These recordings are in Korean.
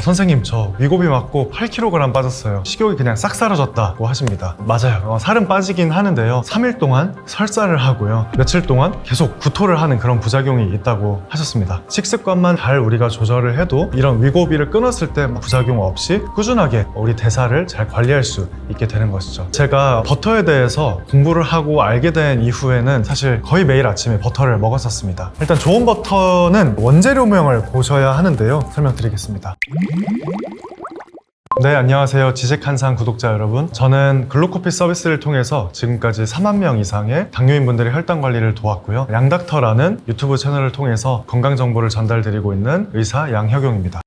선생님 저 위고비 맞고 8kg 빠졌어요. 식욕이 그냥 싹 사라졌다고 하십니다. 맞아요. 살은 빠지긴 하는데요, 3일 동안 설사를 하고요, 며칠 동안 계속 구토를 하는 그런 부작용이 있다고 하셨습니다. 식습관만 잘 우리가 조절을 해도 이런 위고비를 끊었을 때 부작용 없이 꾸준하게 우리 대사를 잘 관리할 수 있게 되는 것이죠. 제가 버터에 대해서 공부를 하고 알게 된 이후에는 사실 거의 매일 아침에 버터를 먹었었습니다. 일단 좋은 버터는 원재료명을 보셔야 하는데요, 설명드리겠습니다. 네, 안녕하세요. 지식한상 구독자 여러분. 저는 글루코피 서비스를 통해서 지금까지 4만 명 이상의 당뇨인분들의 혈당 관리를 도왔고요, 양닥터라는 유튜브 채널을 통해서 건강 정보를 전달드리고 있는 의사 양혁용입니다.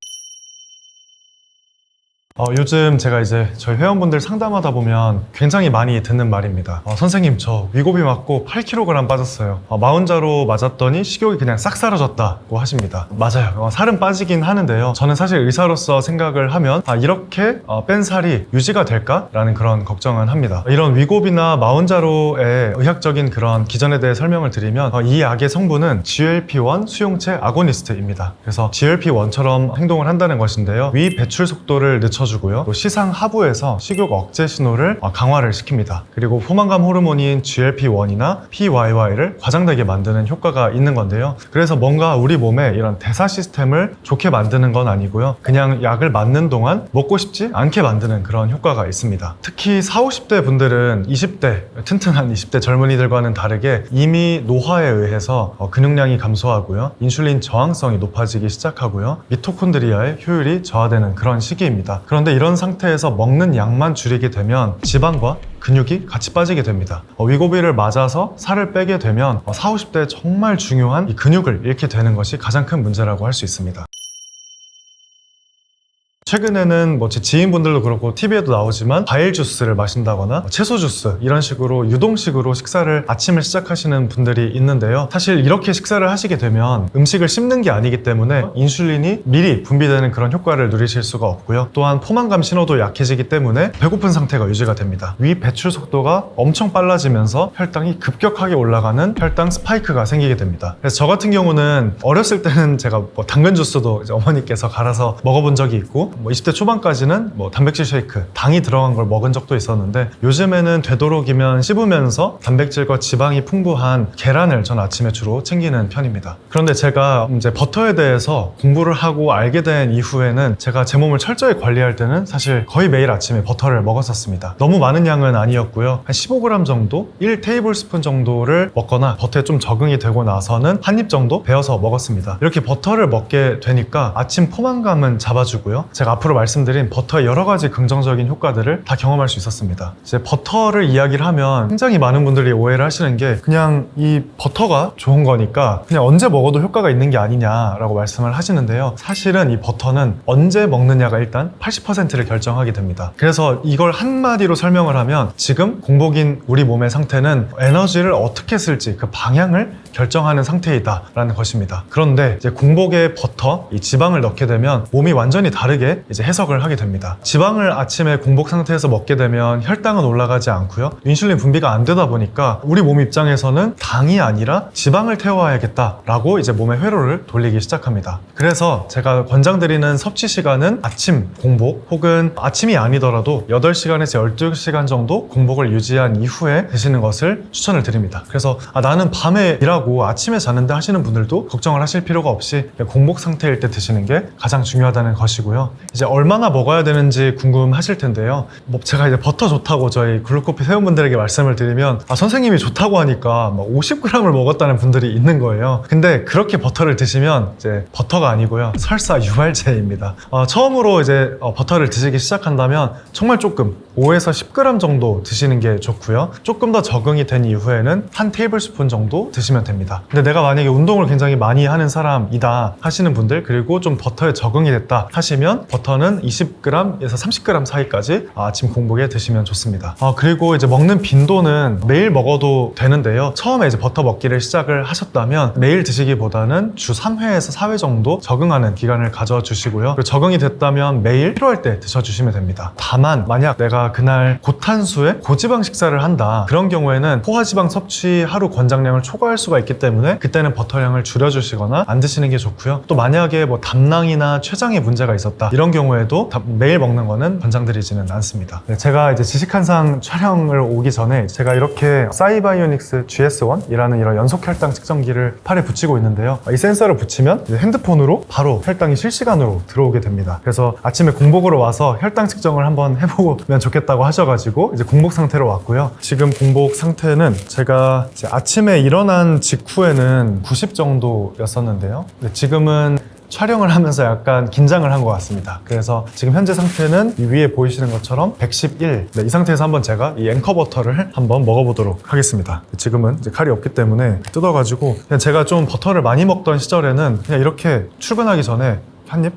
요즘 제가 이제 저희 회원분들 상담하다 보면 굉장히 많이 듣는 말입니다. 선생님 저 위고비 맞고 8kg 빠졌어요. 마흔자로 맞았더니 식욕이 그냥 싹 사라졌다고 하십니다. 맞아요. 살은 빠지긴 하는데요, 저는 사실 의사로서 생각을 하면 이렇게 뺀 살이 유지가 될까? 라는 그런 걱정은 합니다. 이런 위고비나 마흔자로의 의학적인 그런 기전에 대해 설명을 드리면 이 약의 성분은 GLP-1 수용체 아고니스트입니다. 그래서 GLP-1처럼 행동을 한다는 것인데요, 위 배출 속도를 늦춰주고요, 또 시상 하부에서 식욕 억제 신호를 강화를 시킵니다. 그리고 포만감 호르몬인 GLP-1이나 PYY를 과장되게 만드는 효과가 있는 건데요, 그래서 뭔가 우리 몸에 이런 대사 시스템을 좋게 만드는 건 아니고요, 그냥 약을 맞는 동안 먹고 싶지 않게 만드는 그런 효과가 있습니다. 특히 40, 50대 분들은 20대, 튼튼한 20대 젊은이들과는 다르게 이미 노화에 의해서 근육량이 감소하고요, 인슐린 저항성이 높아지기 시작하고요, 미토콘드리아의 효율이 저하되는 그런 시기입니다. 그런데 이런 상태에서 먹는 양만 줄이게 되면 지방과 근육이 같이 빠지게 됩니다. 위고비를 맞아서 살을 빼게 되면 40, 50대에 정말 중요한 이 근육을 잃게 되는 것이 가장 큰 문제라고 할 수 있습니다. 최근에는 제 지인분들도 그렇고 TV에도 나오지만 과일 주스를 마신다거나 채소 주스 이런 식으로 유동식으로 식사를 아침을 시작하시는 분들이 있는데요, 사실 이렇게 식사를 하시게 되면 음식을 씹는 게 아니기 때문에 인슐린이 미리 분비되는 그런 효과를 누리실 수가 없고요, 또한 포만감 신호도 약해지기 때문에 배고픈 상태가 유지가 됩니다. 위 배출 속도가 엄청 빨라지면서 혈당이 급격하게 올라가는 혈당 스파이크가 생기게 됩니다. 그래서 저 같은 경우는 어렸을 때는 제가 당근 주스도 이제 어머니께서 갈아서 먹어본 적이 있고, 20대 초반까지는 단백질 쉐이크, 당이 들어간 걸 먹은 적도 있었는데, 요즘에는 되도록이면 씹으면서 단백질과 지방이 풍부한 계란을 전 아침에 주로 챙기는 편입니다. 그런데 제가 이제 버터에 대해서 공부를 하고 알게 된 이후에는 제가 제 몸을 철저히 관리할 때는 사실 거의 매일 아침에 버터를 먹었었습니다. 너무 많은 양은 아니었고요, 한 15g 정도, 1테이블스푼 정도를 먹거나 버터에 좀 적응이 되고 나서는 한 입 정도 베어서 먹었습니다. 이렇게 버터를 먹게 되니까 아침 포만감은 잡아주고요, 제가 앞으로 말씀드린 버터의 여러 가지 긍정적인 효과들을 다 경험할 수 있었습니다. 이제 버터를 이야기를 하면 굉장히 많은 분들이 오해를 하시는 게, 그냥 이 버터가 좋은 거니까 그냥 언제 먹어도 효과가 있는 게 아니냐라고 말씀을 하시는데요, 사실은 이 버터는 언제 먹느냐가 일단 80%를 결정하게 됩니다. 그래서 이걸 한마디로 설명을 하면, 지금 공복인 우리 몸의 상태는 에너지를 어떻게 쓸지 그 방향을 결정하는 상태이다 라는 것입니다. 그런데 이제 공복에 버터, 이 지방을 넣게 되면 몸이 완전히 다르게 이제 해석을 하게 됩니다. 지방을 아침에 공복 상태에서 먹게 되면 혈당은 올라가지 않고요, 인슐린 분비가 안 되다 보니까 우리 몸 입장에서는 당이 아니라 지방을 태워야겠다라고 이제 몸의 회로를 돌리기 시작합니다. 그래서 제가 권장드리는 섭취 시간은 아침 공복, 혹은 아침이 아니더라도 8시간에서 12시간 정도 공복을 유지한 이후에 드시는 것을 추천을 드립니다. 그래서 나는 밤에 일하고 아침에 자는데 하시는 분들도 걱정을 하실 필요가 없이 공복 상태일 때 드시는 게 가장 중요하다는 것이고요. 이제 얼마나 먹어야 되는지 궁금하실 텐데요, 제가 이제 버터 좋다고 저희 글루코피 회원분들에게 말씀을 드리면 선생님이 좋다고 하니까 50g을 먹었다는 분들이 있는 거예요. 근데 그렇게 버터를 드시면 이제 버터가 아니고요, 설사 유발제입니다. 처음으로 이제 버터를 드시기 시작한다면 정말 조금 5에서 10g 정도 드시는 게 좋고요, 조금 더 적응이 된 이후에는 한 테이블스푼 정도 드시면 됩니다. 근데 내가 만약에 운동을 굉장히 많이 하는 사람이다 하시는 분들, 그리고 좀 버터에 적응이 됐다 하시면 버터는 20g에서 30g 사이까지 아침 공복에 드시면 좋습니다. 그리고 이제 먹는 빈도는 매일 먹어도 되는데요, 처음에 이제 버터 먹기를 시작을 하셨다면 매일 드시기보다는 주 3회에서 4회 정도 적응하는 기간을 가져주시고요, 그리고 적응이 됐다면 매일 필요할 때 드셔주시면 됩니다. 다만 만약 내가 그날 고탄수에 고지방 식사를 한다, 그런 경우에는 포화지방 섭취 하루 권장량을 초과할 수가 있기 때문에 그때는 버터량을 줄여주시거나 안 드시는 게 좋고요. 또 만약에 뭐 담낭이나 췌장에 문제가 있었다 이런 경우에도 매일 먹는 거는 권장드리지는 않습니다. 네, 제가 이제 지식한상 촬영을 오기 전에 제가 이렇게 사이바이오닉스 GS1이라는 이런 연속 혈당 측정기를 팔에 붙이고 있는데요. 이 센서를 붙이면 핸드폰으로 바로 혈당이 실시간으로 들어오게 됩니다. 그래서 아침에 공복으로 와서 혈당 측정을 한번 해보면 좋겠다고 하셔가지고 이제 공복 상태로 왔고요. 지금 공복 상태는 제가 이제 아침에 일어난 직후에는 90 정도였었는데요. 지금은 촬영을 하면서 약간 긴장을 한 것 같습니다. 그래서 지금 현재 상태는 이 위에 보이시는 것처럼 111. 이 상태에서 한번 제가 이 앵커버터를 한번 먹어보도록 하겠습니다. 지금은 이제 칼이 없기 때문에 뜯어가지고 그냥 제가 좀 버터를 많이 먹던 시절에는 그냥 이렇게 출근하기 전에 한 입?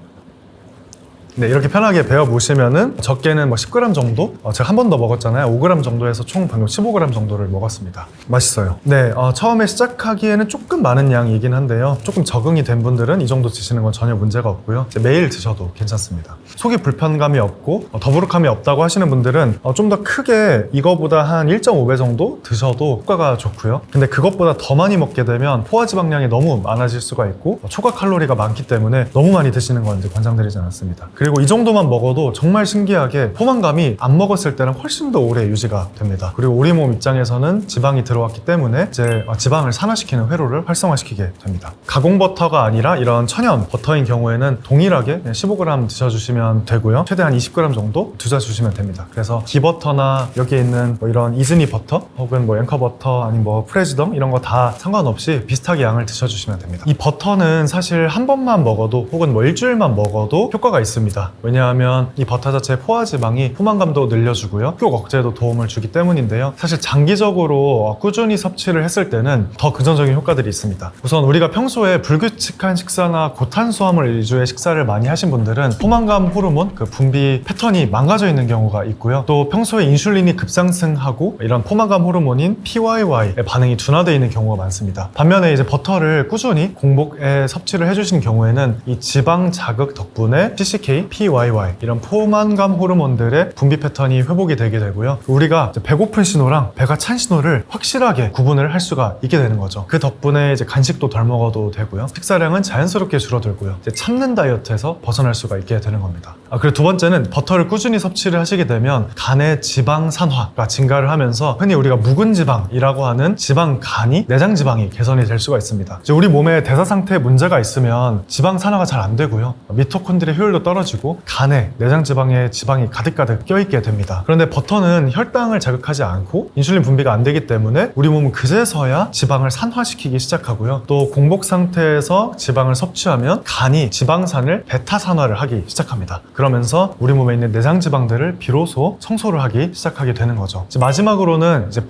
네, 이렇게 편하게 베어 보시면은 적게는 뭐 10g 정도? 제가 한 번 더 먹었잖아요. 5g 정도에서 총 방금 15g 정도를 먹었습니다. 맛있어요. 네, 처음에 시작하기에는 조금 많은 양이긴 한데요. 조금 적응이 된 분들은 이 정도 드시는 건 전혀 문제가 없고요. 매일 드셔도 괜찮습니다. 속이 불편감이 없고 더부룩함이 없다고 하시는 분들은 좀 더 크게 이거보다 한 1.5배 정도 드셔도 효과가 좋고요. 근데 그것보다 더 많이 먹게 되면 포화지방량이 너무 많아질 수가 있고 초과 칼로리가 많기 때문에 너무 많이 드시는 건 이제 권장드리지 않습니다. 그리고 이 정도만 먹어도 정말 신기하게 포만감이 안 먹었을 때는 훨씬 더 오래 유지가 됩니다. 그리고 우리 몸 입장에서는 지방이 들어왔기 때문에 이제 지방을 산화시키는 회로를 활성화시키게 됩니다. 가공 버터가 아니라 이런 천연 버터인 경우에는 동일하게 15g 드셔주시면 되고요. 최대한 20g 정도 드셔주시면 됩니다. 그래서 기버터나 여기에 있는 뭐 이런 이즈니 버터 혹은 뭐 앵커 버터 아니면 뭐 프레지덤 이런 거 다 상관없이 비슷하게 양을 드셔주시면 됩니다. 이 버터는 사실 한 번만 먹어도 혹은 뭐 일주일만 먹어도 효과가 있습니다. 왜냐하면 이 버터 자체의 포화지방이 포만감도 늘려주고요. 식욕 억제에도 도움을 주기 때문인데요. 사실 장기적으로 꾸준히 섭취를 했을 때는 더 긍정적인 효과들이 있습니다. 우선 우리가 평소에 불규칙한 식사나 고탄수화물 위주의 식사를 많이 하신 분들은 포만감 호르몬 그 분비 패턴이 망가져 있는 경우가 있고요. 또 평소에 인슐린이 급상승하고 이런 포만감 호르몬인 PYY의 반응이 둔화되어 있는 경우가 많습니다. 반면에 이제 버터를 꾸준히 공복에 섭취를 해주신 경우에는 이 지방 자극 덕분에 CCK, PYY 이런 포만감 호르몬들의 분비 패턴이 회복이 되게 되고요. 우리가 배고픈 신호랑 배가 찬 신호를 확실하게 구분을 할 수가 있게 되는 거죠. 그 덕분에 이제 간식도 덜 먹어도 되고요. 식사량은 자연스럽게 줄어들고요. 이제 참는 다이어트에서 벗어날 수가 있게 되는 겁니다. 그리고 두 번째는 버터를 꾸준히 섭취를 하시게 되면 간의 지방 산화가 증가를 하면서 흔히 우리가 묵은 지방이라고 하는 지방 간이 내장 지방이 개선이 될 수가 있습니다. 이제 우리 몸의 대사 상태에 문제가 있으면 지방 산화가 잘 안 되고요. 미토콘드리아 효율도 떨어지고 간에 내장 지방에 지방이 가득가득 껴있게 됩니다. 그런데 버터는 혈당을 자극하지 않고 인슐린 분비가 안 되기 때문에 우리 몸은 그제서야 지방을 산화시키기 시작하고요. 또 공복 상태에서 지방을 섭취하면 간이 지방산을 베타 산화를 하기 시작합니다. 그러면서 우리 몸에 있는 내장 지방들을 비로소 청소를 하기 시작하게 되는 거죠. 이제 마지막으로는 이제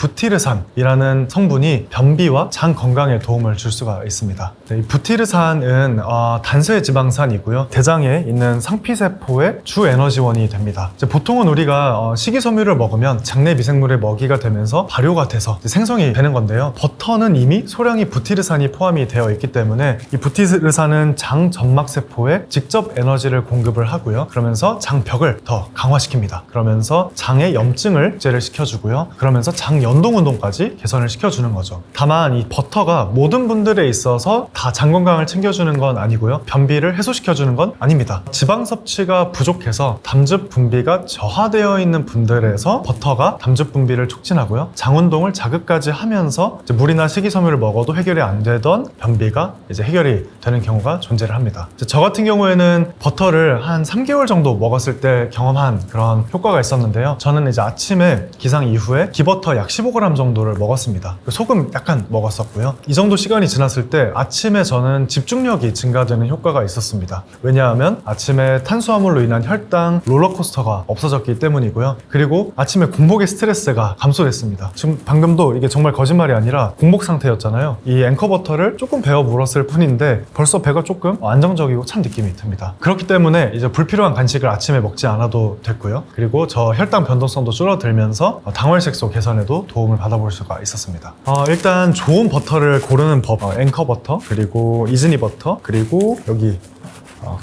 부티르산이라는 성분이 변비와 장 건강에 도움을 줄 수가 있습니다. 이 부티르산은 단세 지방산이고요. 대장에 있는 상피세포의 주 에너지원이 됩니다. 이제 보통은 우리가 식이섬유를 먹으면 장내 미생물의 먹이가 되면서 발효가 돼서 생성이 되는 건데요. 버터는 이미 소량의 부티르산이 포함이 되어 있기 때문에 이 부티르산은 장 점막세포에 직접 에너지를 공급을 하고요. 그러면서 장벽을 더 강화시킵니다. 그러면서 장의 염증을 억제를 시켜주고요. 그러면서 장 연동 운동까지 개선을 시켜주는 거죠. 다만 이 버터가 모든 분들에 있어서 다 장 건강을 챙겨주는 건 아니고요. 변비를 해소시켜주는 건 아닙니다. 지방 섭취가 부족해서 담즙 분비가 저하되어 있는 분들에서 버터가 담즙 분비를 촉진하고요. 장 운동을 자극까지 하면서 이제 물이나 식이섬유를 먹어도 해결이 안 되던 변비가 이제 해결이 되는 경우가 존재를 합니다. 저 같은 경우에는 버터를 한 3개월 정도 먹었을 때 경험한 그런 효과가 있었는데요. 저는 이제 아침에 기상 이후에 기버터 약 15g 정도를 먹었습니다. 소금 약간 먹었었고요. 이 정도 시간이 지났을 때 아침에 저는 집중력이 증가되는 효과가 있었습니다. 왜냐하면 아침에 탄수화물로 인한 혈당 롤러코스터가 없어졌기 때문이고요. 그리고 아침에 공복의 스트레스가 감소됐습니다. 지금 방금도 이게 정말 거짓말이 아니라 공복 상태였잖아요. 이 앵커버터를 조금 베어 물었을 뿐인데 벌써 배가 조금 안정적이고 찬 느낌이 듭니다. 그렇기 때문에 이제 불필요한 간식을 아침에 먹지 않아도 됐고요. 그리고 저 혈당 변동성도 줄어들면서 당월색소 개선에도 도움을 받아볼 수가 있었습니다. 일단 좋은 버터를 고르는 법, 앵커버터, 그리고 이즈니 버터, 그리고 여기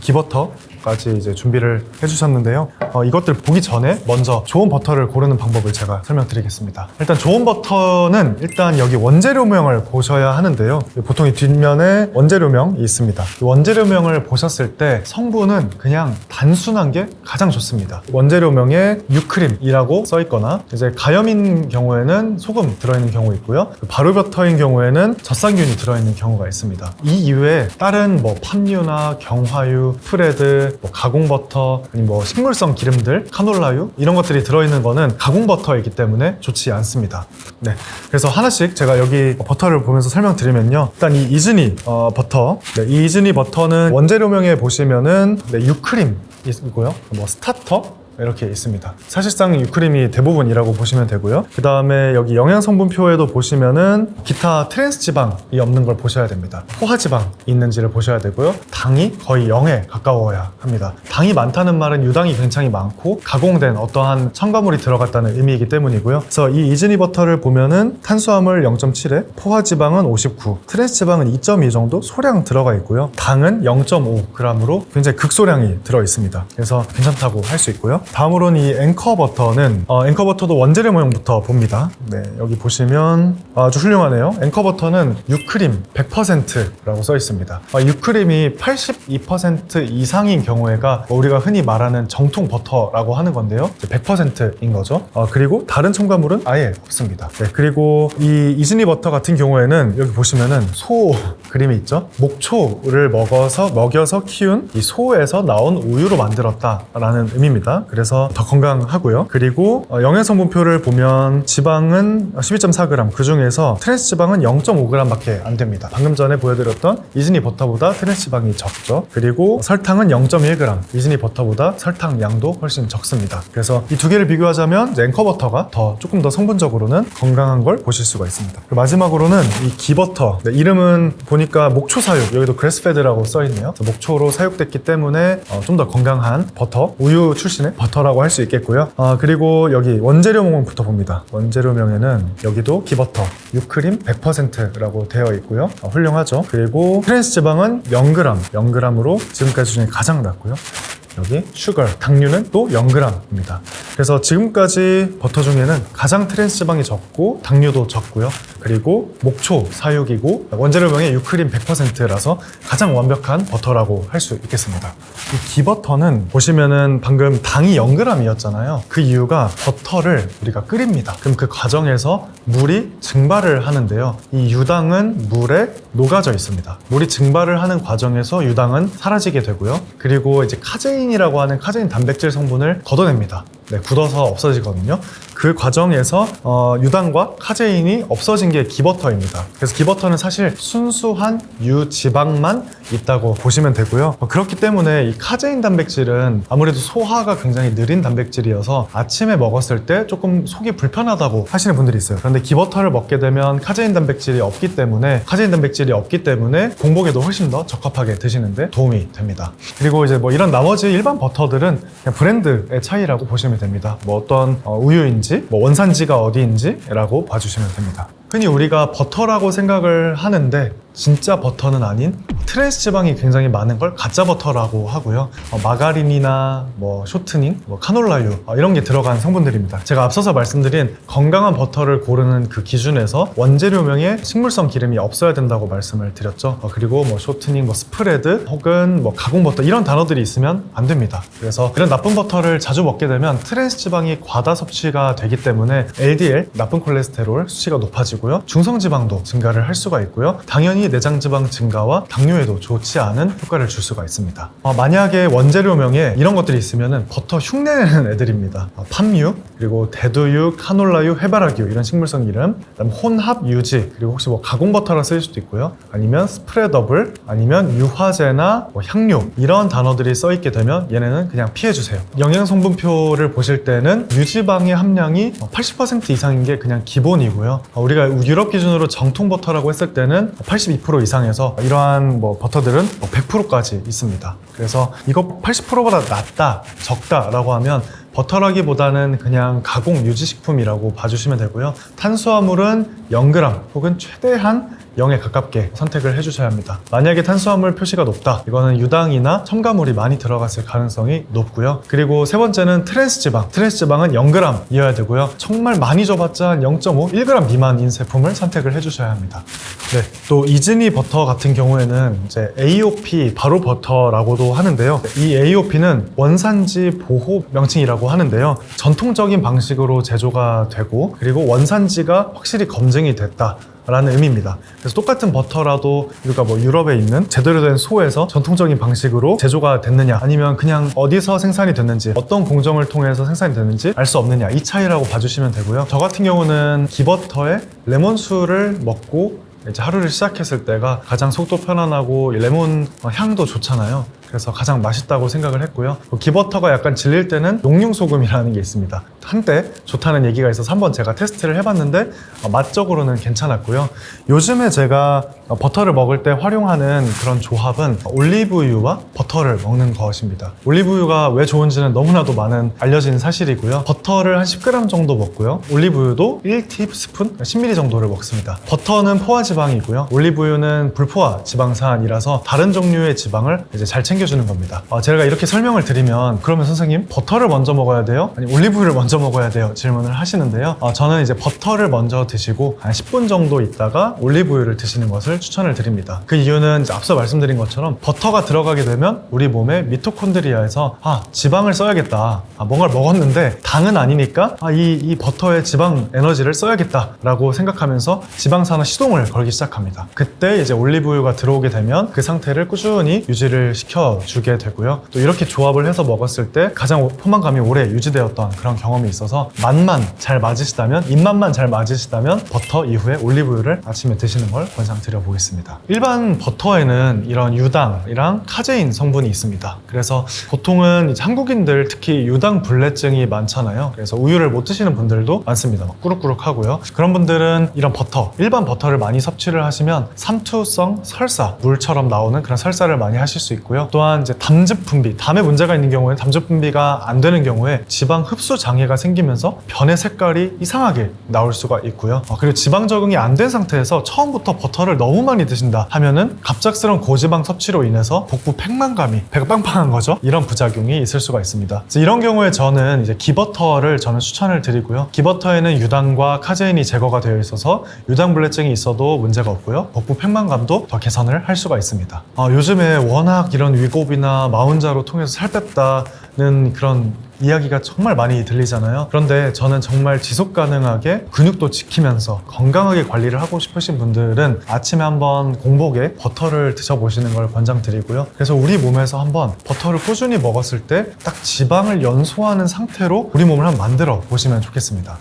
기버터 버터까지 이제 준비를 해주셨는데요. 이것들 보기 전에 먼저 좋은 버터를 고르는 방법을 제가 설명드리겠습니다. 일단 좋은 버터는 일단 여기 원재료명을 보셔야 하는데요. 보통 이 뒷면에 원재료명이 있습니다. 이 원재료명을 보셨을 때 성분은 그냥 단순한 게 가장 좋습니다. 원재료명에 유크림이라고 써있거나 이제 가염인 경우에는 소금 들어있는 경우 있고요. 바로버터인 경우에는 젖산균이 들어있는 경우가 있습니다. 이 이외에 다른 뭐 팜유나 경화유, 스프레드, 뭐 가공버터, 아니면 뭐 식물성 기름들, 카놀라유 이런 것들이 들어있는 거는 가공버터이기 때문에 좋지 않습니다. 네, 그래서 하나씩 제가 여기 버터를 보면서 설명드리면요. 일단 이 이즈니 버터, 네, 이 이즈니 버터는 원재료명에 보시면은 네, 유크림 있고요. 뭐 스타터 이렇게 있습니다. 사실상 유크림이 대부분이라고 보시면 되고요. 그 다음에 여기 영양성분표에도 보시면은 기타 트랜스지방이 없는 걸 보셔야 됩니다. 포화지방이 있는지를 보셔야 되고요. 당이 거의 0에 가까워야 합니다. 당이 많다는 말은 유당이 굉장히 많고 가공된 어떠한 첨가물이 들어갔다는 의미이기 때문이고요. 그래서 이 이즈니 버터를 보면은 탄수화물 0.7에 포화지방은 59, 트랜스지방은 2.2 정도 소량 들어가 있고요. 당은 0.5g으로 굉장히 극소량이 들어 있습니다. 그래서 괜찮다고 할 수 있고요. 다음으로는 이 앵커버터는 앵커버터도 원재료 모형부터 봅니다. 네, 여기 보시면 아주 훌륭하네요. 앵커버터는 유크림 100%라고 써 있습니다. 유크림이 82% 이상인 경우에가 우리가 흔히 말하는 정통 버터라고 하는 건데요. 100%인 거죠. 그리고 다른 첨가물은 아예 없습니다. 네, 그리고 이 이즈니 버터 같은 경우에는 여기 보시면은 소 그림이 있죠. 목초를 먹여서 키운 이 소에서 나온 우유로 만들었다라는 의미입니다. 그래서 더 건강하고요. 그리고 영양성분표를 보면 지방은 12.4g, 그 중에서 트랜스지방은 0.5g 밖에 안 됩니다. 방금 전에 보여드렸던 이즈니 버터보다 트랜스지방이 적죠. 그리고 설탕은 0.1g, 이즈니 버터보다 설탕 양도 훨씬 적습니다. 그래서 이 두 개를 비교하자면 앵커버터가 조금 더 성분적으로는 건강한 걸 보실 수가 있습니다. 그리고 마지막으로는 이 기버터, 네, 이름은 보니까 목초 사육, 여기도 그래스페드라고 써있네요. 목초로 사육됐기 때문에 좀 더 건강한 버터, 우유 출신의 버터라고 할 수 있겠고요. 그리고 여기 원재료명부터 봅니다. 원재료명에는 여기도 기버터, 유크림 100%라고 되어 있고요. 훌륭하죠. 그리고 트랜스지방은 0g, 0g으로 지금까지 중에 가장 낮고요. 여기 슈거, 당류는 또 0g입니다. 그래서 지금까지 버터 중에는 가장 트랜스지방이 적고 당류도 적고요. 그리고 목초 사육이고 원재료명의 유크림 100%라서 가장 완벽한 버터라고 할 수 있겠습니다. 이 기버터는 보시면은 방금 당이 0g이었잖아요. 그 이유가 버터를 우리가 끓입니다. 그럼 그 과정에서 물이 증발을 하는데요. 이 유당은 물에 녹아져 있습니다. 물이 증발을 하는 과정에서 유당은 사라지게 되고요. 그리고 이제 카제인이라고 하는 카제인 단백질 성분을 걷어냅니다. 네, 굳어서 없어지거든요. 그 과정에서 유당과 카제인이 없어진 게 기버터입니다. 그래서 기버터는 사실 순수한 유지방만 있다고 보시면 되고요. 그렇기 때문에 이 카제인 단백질은 아무래도 소화가 굉장히 느린 단백질이어서 아침에 먹었을 때 조금 속이 불편하다고 하시는 분들이 있어요. 그런데 기버터를 먹게 되면 카제인 단백질이 없기 때문에 공복에도 훨씬 더 적합하게 드시는데 도움이 됩니다. 그리고 이제 뭐 이런 나머지 일반 버터들은 그냥 브랜드의 차이라고 보시면 됩니다. 뭐 어떤 우유인지 뭐 원산지가 어디인지라고 봐주시면 됩니다. 흔히 우리가 버터라고 생각을 하는데 진짜 버터는 아닌 트랜스지방이 굉장히 많은 걸 가짜 버터라고 하고요. 마가린이나 뭐 쇼트닝, 뭐 카놀라유 이런 게 들어간 성분들입니다. 제가 앞서서 말씀드린 건강한 버터를 고르는 그 기준에서 원재료명에 식물성 기름이 없어야 된다고 말씀을 드렸죠. 그리고 뭐 쇼트닝, 뭐 스프레드 혹은 뭐 가공버터 이런 단어들이 있으면 안 됩니다. 그래서 이런 나쁜 버터를 자주 먹게 되면 트랜스지방이 과다 섭취가 되기 때문에 LDL, 나쁜 콜레스테롤 수치가 높아지고요. 중성지방도 증가를 할 수가 있고요. 당연히 내장지방 증가와 당뇨에도 좋지 않은 효과를 줄 수가 있습니다. 만약에 원재료명에 이런 것들이 있으면 버터 흉내내는 애들입니다. 팜유, 그리고 대두유, 카놀라유, 해바라기유 이런 식물성 이름, 그다음 혼합 유지, 그리고 혹시 뭐 가공버터라 쓰일 수도 있고요. 아니면 스프레더블, 아니면 유화제나 뭐 향료 이런 단어들이 써있게 되면 얘네는 그냥 피해주세요. 영양성분표를 보실 때는 유지방의 함량이 80% 이상인 게 그냥 기본이고요. 우리가 유럽 기준으로 정통 버터라고 했을 때는 82% 이상에서 이러한 뭐 버터들은 100%까지 있습니다. 그래서 이거 80%보다 낮다, 적다라고 하면 버터라기보다는 그냥 가공 유지식품이라고 봐주시면 되고요. 탄수화물은 0g 혹은 최대한 0에 가깝게 선택을 해주셔야 합니다. 만약에 탄수화물 표시가 높다, 이거는 유당이나 첨가물이 많이 들어갔을 가능성이 높고요. 그리고 세 번째는 트랜스지방. 트랜스지방은 0g이어야 되고요. 정말 많이 줘봤자 0.5, 1g 미만인 제품을 선택을 해주셔야 합니다. 네, 또 이즈니 버터 같은 경우에는 이제 AOP 바로 버터라고도 하는데요. 이 AOP는 원산지 보호 명칭이라고 하는데요. 전통적인 방식으로 제조가 되고, 그리고 원산지가 확실히 검증이 됐다 라는 의미입니다. 그래서 똑같은 버터라도 우리가 뭐 유럽에 있는 제대로 된 소에서 전통적인 방식으로 제조가 됐느냐, 아니면 그냥 어디서 생산이 됐는지, 어떤 공정을 통해서 생산이 됐는지 알 수 없느냐, 이 차이라고 봐주시면 되고요. 저 같은 경우는 기버터에 레몬수를 먹고 이제 하루를 시작했을 때가 가장 속도 편안하고 레몬 향도 좋잖아요. 그래서 가장 맛있다고 생각을 했고요. 기버터가 약간 질릴 때는 용융소금이라는 게 있습니다. 한때 좋다는 얘기가 있어서 한번 제가 테스트를 해봤는데 맛적으로는 괜찮았고요. 요즘에 제가 버터를 먹을 때 활용하는 그런 조합은 올리브유와 버터를 먹는 것입니다. 올리브유가 왜 좋은지는 너무나도 많은 알려진 사실이고요. 버터를 한 10g 정도 먹고요. 올리브유도 1티스푼, 10ml 정도를 먹습니다. 버터는 포화지방이고요. 올리브유는 불포화 지방산이라서 다른 종류의 지방을 이제 잘 챙겨주는 겁니다. 제가 이렇게 설명을 드리면, 그러면 선생님 버터를 먼저 먹어야 돼요? 아니 올리브유를 먼저 먹어야 돼요? 질문을 하시는데요. 저는 이제 버터를 먼저 드시고 한 10분 정도 있다가 올리브유를 드시는 것을 추천을 드립니다. 그 이유는 이제 앞서 말씀드린 것처럼 버터가 들어가게 되면 우리 몸의 미토콘드리아에서 지방을 써야겠다, 뭔가를 먹었는데 당은 아니니까 이 버터의 지방 에너지를 써야겠다 라고 생각하면서 지방산화 시동을 걸기 시작합니다. 그때 이제 올리브유가 들어오게 되면 그 상태를 꾸준히 유지를 시켜주게 되고요. 또 이렇게 조합을 해서 먹었을 때 가장 포만감이 오래 유지되었던 그런 경험이 있어서, 맛만 잘 맞으시다면, 입맛만 잘 맞으시다면 버터 이후에 올리브유를 아침에 드시는 걸 권장드려보겠습니다. 일반 버터에는 이런 유당이랑 카제인 성분이 있습니다. 그래서 보통은 이제 한국인들 특히 유당 불내증이 많잖아요. 그래서 우유를 못 드시는 분들도 많습니다. 막 꾸룩꾸룩 하고요. 그런 분들은 이런 버터, 일반 버터를 많이 섭취를 하시면 삼투성 설사, 물처럼 나오는 그런 설사를 많이 하실 수 있고요. 또한 이제 담즙 분비, 담에 문제가 있는 경우에, 담즙 분비가 안 되는 경우에 지방 흡수 장애가 생기면서 변의 색깔이 이상하게 나올 수가 있고요. 그리고 지방 적응이 안 된 상태에서 처음부터 버터를 너무 많이 드신다 하면은 갑작스러운 고지방 섭취로 인해서 복부 팽만감이, 배가 빵빵한 거죠. 이런 부작용이 있을 수가 있습니다. 이런 경우에 저는 이제 기버터를 추천을 드리고요. 기버터에는 유당과 카제인이 제거가 되어 있어서 유당불내증이 있어도 문제가 없고요. 복부 팽만감도 더 개선을 할 수가 있습니다. 요즘에 워낙 이런 위고비나 마운자로 통해서 살 뺐다는 그런 이야기가 정말 많이 들리잖아요. 그런데 저는 정말 지속 가능하게 근육도 지키면서 건강하게 관리를 하고 싶으신 분들은 아침에 한번 공복에 버터를 드셔보시는 걸 권장드리고요. 그래서 우리 몸에서 한번 버터를 꾸준히 먹었을 때 딱 지방을 연소하는 상태로 우리 몸을 한번 만들어 보시면 좋겠습니다.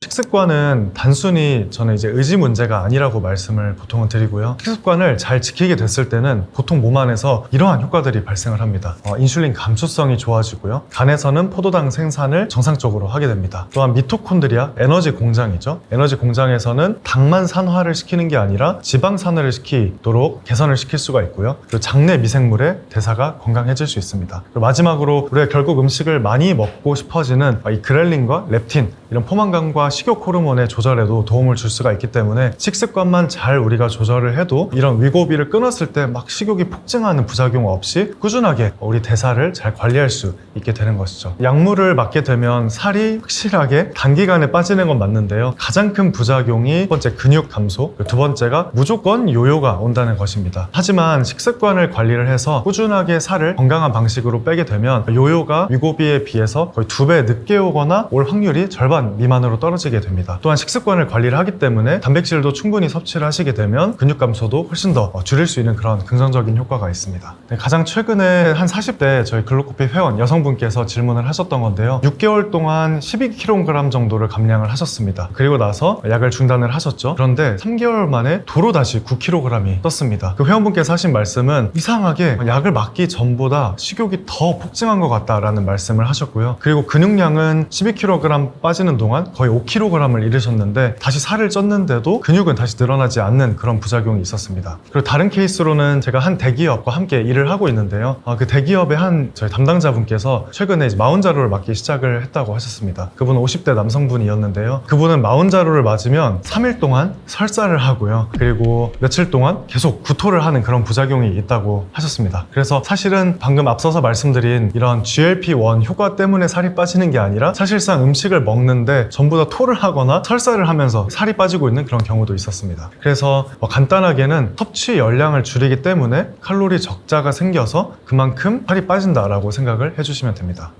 식습관은 단순히 저는 이제 의지 문제가 아니라고 말씀을 보통은 드리고요. 식습관을 잘 지키게 됐을 때는 보통 몸 안에서 이러한 효과들이 발생을 합니다. 인슐린 감수성이 좋아지고요. 간에서는 포도당 생산을 정상적으로 하게 됩니다. 또한 미토콘드리아, 에너지 공장이죠. 에너지 공장에서는 당만 산화를 시키는 게 아니라 지방 산화를 시키도록 개선을 시킬 수가 있고요. 그리고 장내 미생물의 대사가 건강해질 수 있습니다. 그리고 마지막으로 우리가 결국 음식을 많이 먹고 싶어지는 이 그렐린과 렙틴, 이런 포만감과 식욕 호르몬의 조절에도 도움을 줄 수가 있기 때문에 식습관만 잘 우리가 조절을 해도 이런 위고비를 끊었을 때 막 식욕이 폭증하는 부작용 없이 꾸준하게 우리 대사를 잘 관리할 수 있게 되는 것이죠. 약물을 맞게 되면 살이 확실하게 단기간에 빠지는 건 맞는데요. 가장 큰 부작용이 첫 번째 근육 감소, 두 번째가 무조건 요요가 온다는 것입니다. 하지만 식습관을 관리를 해서 꾸준하게 살을 건강한 방식으로 빼게 되면 요요가 위고비에 비해서 거의 2배 늦게 오거나 올 확률이 절반 미만으로 떨어지게 됩니다. 또한 식습관을 관리를 하기 때문에 단백질도 충분히 섭취를 하시게 되면 근육 감소도 훨씬 더 줄일 수 있는 그런 긍정적인 효과가 있습니다. 가장 최근에 한 40대 저희 글루코피 회원 여성분께서 질문을 하셨던 건데요. 6개월 동안 12kg 정도를 감량을 하셨습니다. 그리고 나서 약을 중단을 하셨죠. 그런데 3개월 만에 도로 다시 9kg이 떴습니다. 그 회원분께서 하신 말씀은 이상하게 약을 맞기 전보다 식욕이 더 폭증한 것 같다라는 말씀을 하셨고요. 그리고 근육량은 12kg 빠지는 동안 거의 5kg 2kg을 잃으셨는데 다시 살을 쪘는데도 근육은 다시 늘어나지 않는 그런 부작용이 있었습니다. 그리고 다른 케이스로는 제가 한 대기업과 함께 일을 하고 있는데요. 그 대기업의 한 저희 담당자분께서 최근에 이제 마운자로를 맞기 시작을 했다고 하셨습니다. 그분은 50대 남성분이었는데요. 그분은 마운자로를 맞으면 3일 동안 설사를 하고요. 그리고 며칠 동안 계속 구토를 하는 그런 부작용이 있다고 하셨습니다. 그래서 사실은 방금 앞서서 말씀드린 이런 GLP-1 효과 때문에 살이 빠지는 게 아니라 사실상 음식을 먹는데 전부 다 토를 하거나 설사를 하면서 살이 빠지고 있는 그런 경우도 있었습니다. 그래서 간단하게는 섭취 열량을 줄이기 때문에 칼로리 적자가 생겨서 그만큼 살이 빠진다라고 생각을 해주시면 됩니다.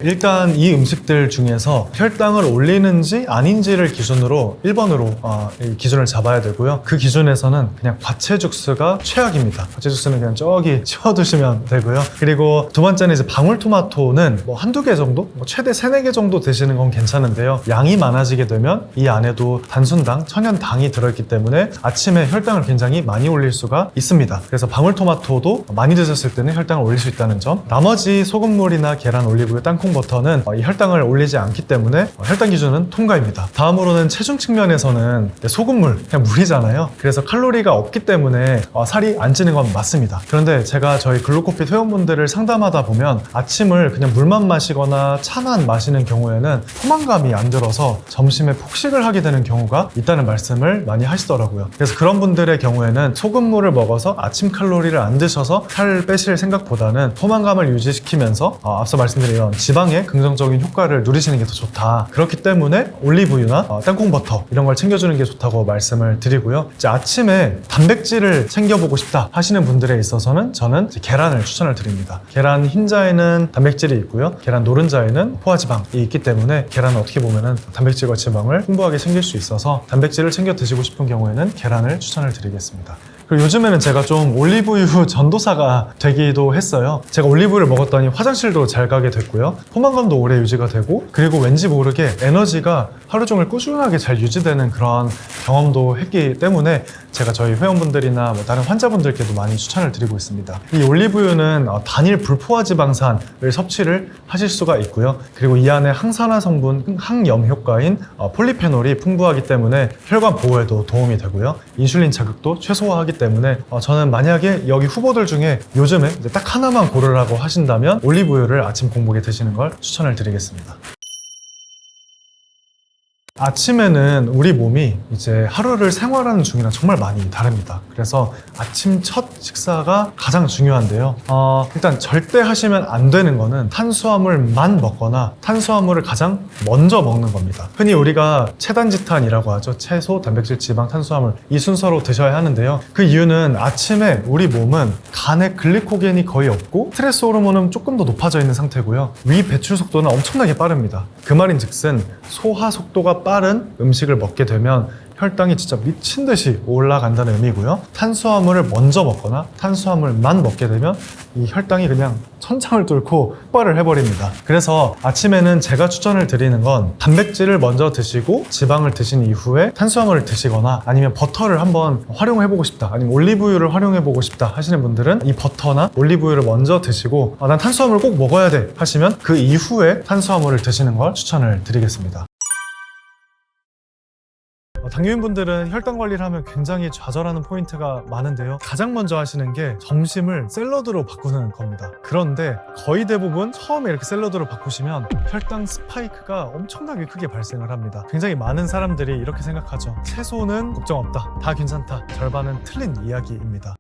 일단 이 음식들 중에서 혈당을 올리는지 아닌지를 기준으로 1번으로 이 기준을 잡아야 되고요. 그 기준에서는 그냥 과채 죽수가 최악입니다. 과채 죽수는 그냥 저기 치워두시면 되고요. 그리고 두 번째는 이제 방울토마토는 뭐 한두 개 정도? 최대 3, 4개 정도 드시는 건 괜찮은데요. 양이 많아지게 되면 이 안에도 단순당, 천연당이 들어있기 때문에 아침에 혈당을 굉장히 많이 올릴 수가 있습니다. 그래서 방울토마토도 많이 드셨을 때는 혈당을 올릴 수 있다는 점. 나머지 소금물이나 계란, 올리브유, 땅콩 버터는 이 혈당을 올리지 않기 때문에 혈당 기준은 통과입니다. 다음으로는 체중 측면에서는 소금물, 그냥 물이잖아요. 그래서 칼로리가 없기 때문에 살이 안 찌는 건 맞습니다. 그런데 제가 저희 글루코핏 회원분들을 상담하다 보면 아침을 그냥 물만 마시거나 차만 마시는 경우에는 포만감이 안 들어서 점심에 폭식을 하게 되는 경우가 있다는 말씀을 많이 하시더라고요. 그래서 그런 분들의 경우에는 소금물을 먹어서 아침 칼로리를 안 드셔서 살 빼실 생각보다는 포만감을 유지시키면서 앞서 말씀드린 이런 지방의 긍정적인 효과를 누리시는 게 더 좋다. 그렇기 때문에 올리브유나 땅콩버터 이런 걸 챙겨주는 게 좋다고 말씀을 드리고요. 이제 아침에 단백질을 챙겨보고 싶다 하시는 분들에 있어서는 저는 계란을 추천을 드립니다. 계란 흰자에는 단백질이 있고요. 계란 노른자에는 포화지방이 있기 때문에 계란은 어떻게 보면은 단백질과 지방을 풍부하게 챙길 수 있어서 단백질을 챙겨 드시고 싶은 경우에는 계란을 추천을 드리겠습니다. 그리고 요즘에는 제가 좀 올리브유 전도사가 되기도 했어요. 제가 올리브유를 먹었더니 화장실도 잘 가게 됐고요. 포만감도 오래 유지가 되고, 그리고 왠지 모르게 에너지가 하루 종일 꾸준하게 잘 유지되는 그런 경험도 했기 때문에 제가 저희 회원분들이나 다른 환자분들께도 많이 추천을 드리고 있습니다. 이 올리브유는 단일 불포화지방산을 섭취를 하실 수가 있고요. 그리고 이 안에 항산화 성분, 항염 효과인 폴리페놀이 풍부하기 때문에 혈관 보호에도 도움이 되고요. 인슐린 자극도 최소화하기 때문에 저는 만약에 여기 후보들 중에 요즘에 딱 하나만 고르라고 하신다면 올리브유를 아침 공복에 드시는 걸 추천을 드리겠습니다. 아침에는 우리 몸이 이제 하루를 생활하는 중이랑 정말 많이 다릅니다. 그래서 아침 첫 식사가 가장 중요한데요. 일단 절대 하시면 안 되는 거는 탄수화물만 먹거나 탄수화물을 가장 먼저 먹는 겁니다. 흔히 우리가 체단지탄이라고 하죠. 채소, 단백질, 지방, 탄수화물 이 순서로 드셔야 하는데요. 그 이유는 아침에 우리 몸은 간에 글리코겐이 거의 없고 스트레스 호르몬은 조금 더 높아져 있는 상태고요. 위 배출 속도는 엄청나게 빠릅니다. 그 말인즉슨 소화 속도가 빠른 음식을 먹게 되면 혈당이 진짜 미친 듯이 올라간다는 의미고요. 탄수화물을 먼저 먹거나 탄수화물만 먹게 되면 이 혈당이 그냥 천장을 뚫고 폭발을 해버립니다. 그래서 아침에는 제가 추천을 드리는 건 단백질을 먼저 드시고 지방을 드신 이후에 탄수화물을 드시거나 아니면 버터를 한번 활용해보고 싶다, 아니면 올리브유를 활용해보고 싶다 하시는 분들은 이 버터나 올리브유를 먼저 드시고 난 탄수화물 꼭 먹어야 돼 하시면 그 이후에 탄수화물을 드시는 걸 추천을 드리겠습니다. 당뇨인분들은 혈당 관리를 하면 굉장히 좌절하는 포인트가 많은데요. 가장 먼저 하시는 게 점심을 샐러드로 바꾸는 겁니다. 그런데 거의 대부분 처음에 이렇게 샐러드로 바꾸시면 혈당 스파이크가 엄청나게 크게 발생을 합니다. 굉장히 많은 사람들이 이렇게 생각하죠. 채소는 걱정 없다, 다 괜찮다. 절반은 틀린 이야기입니다.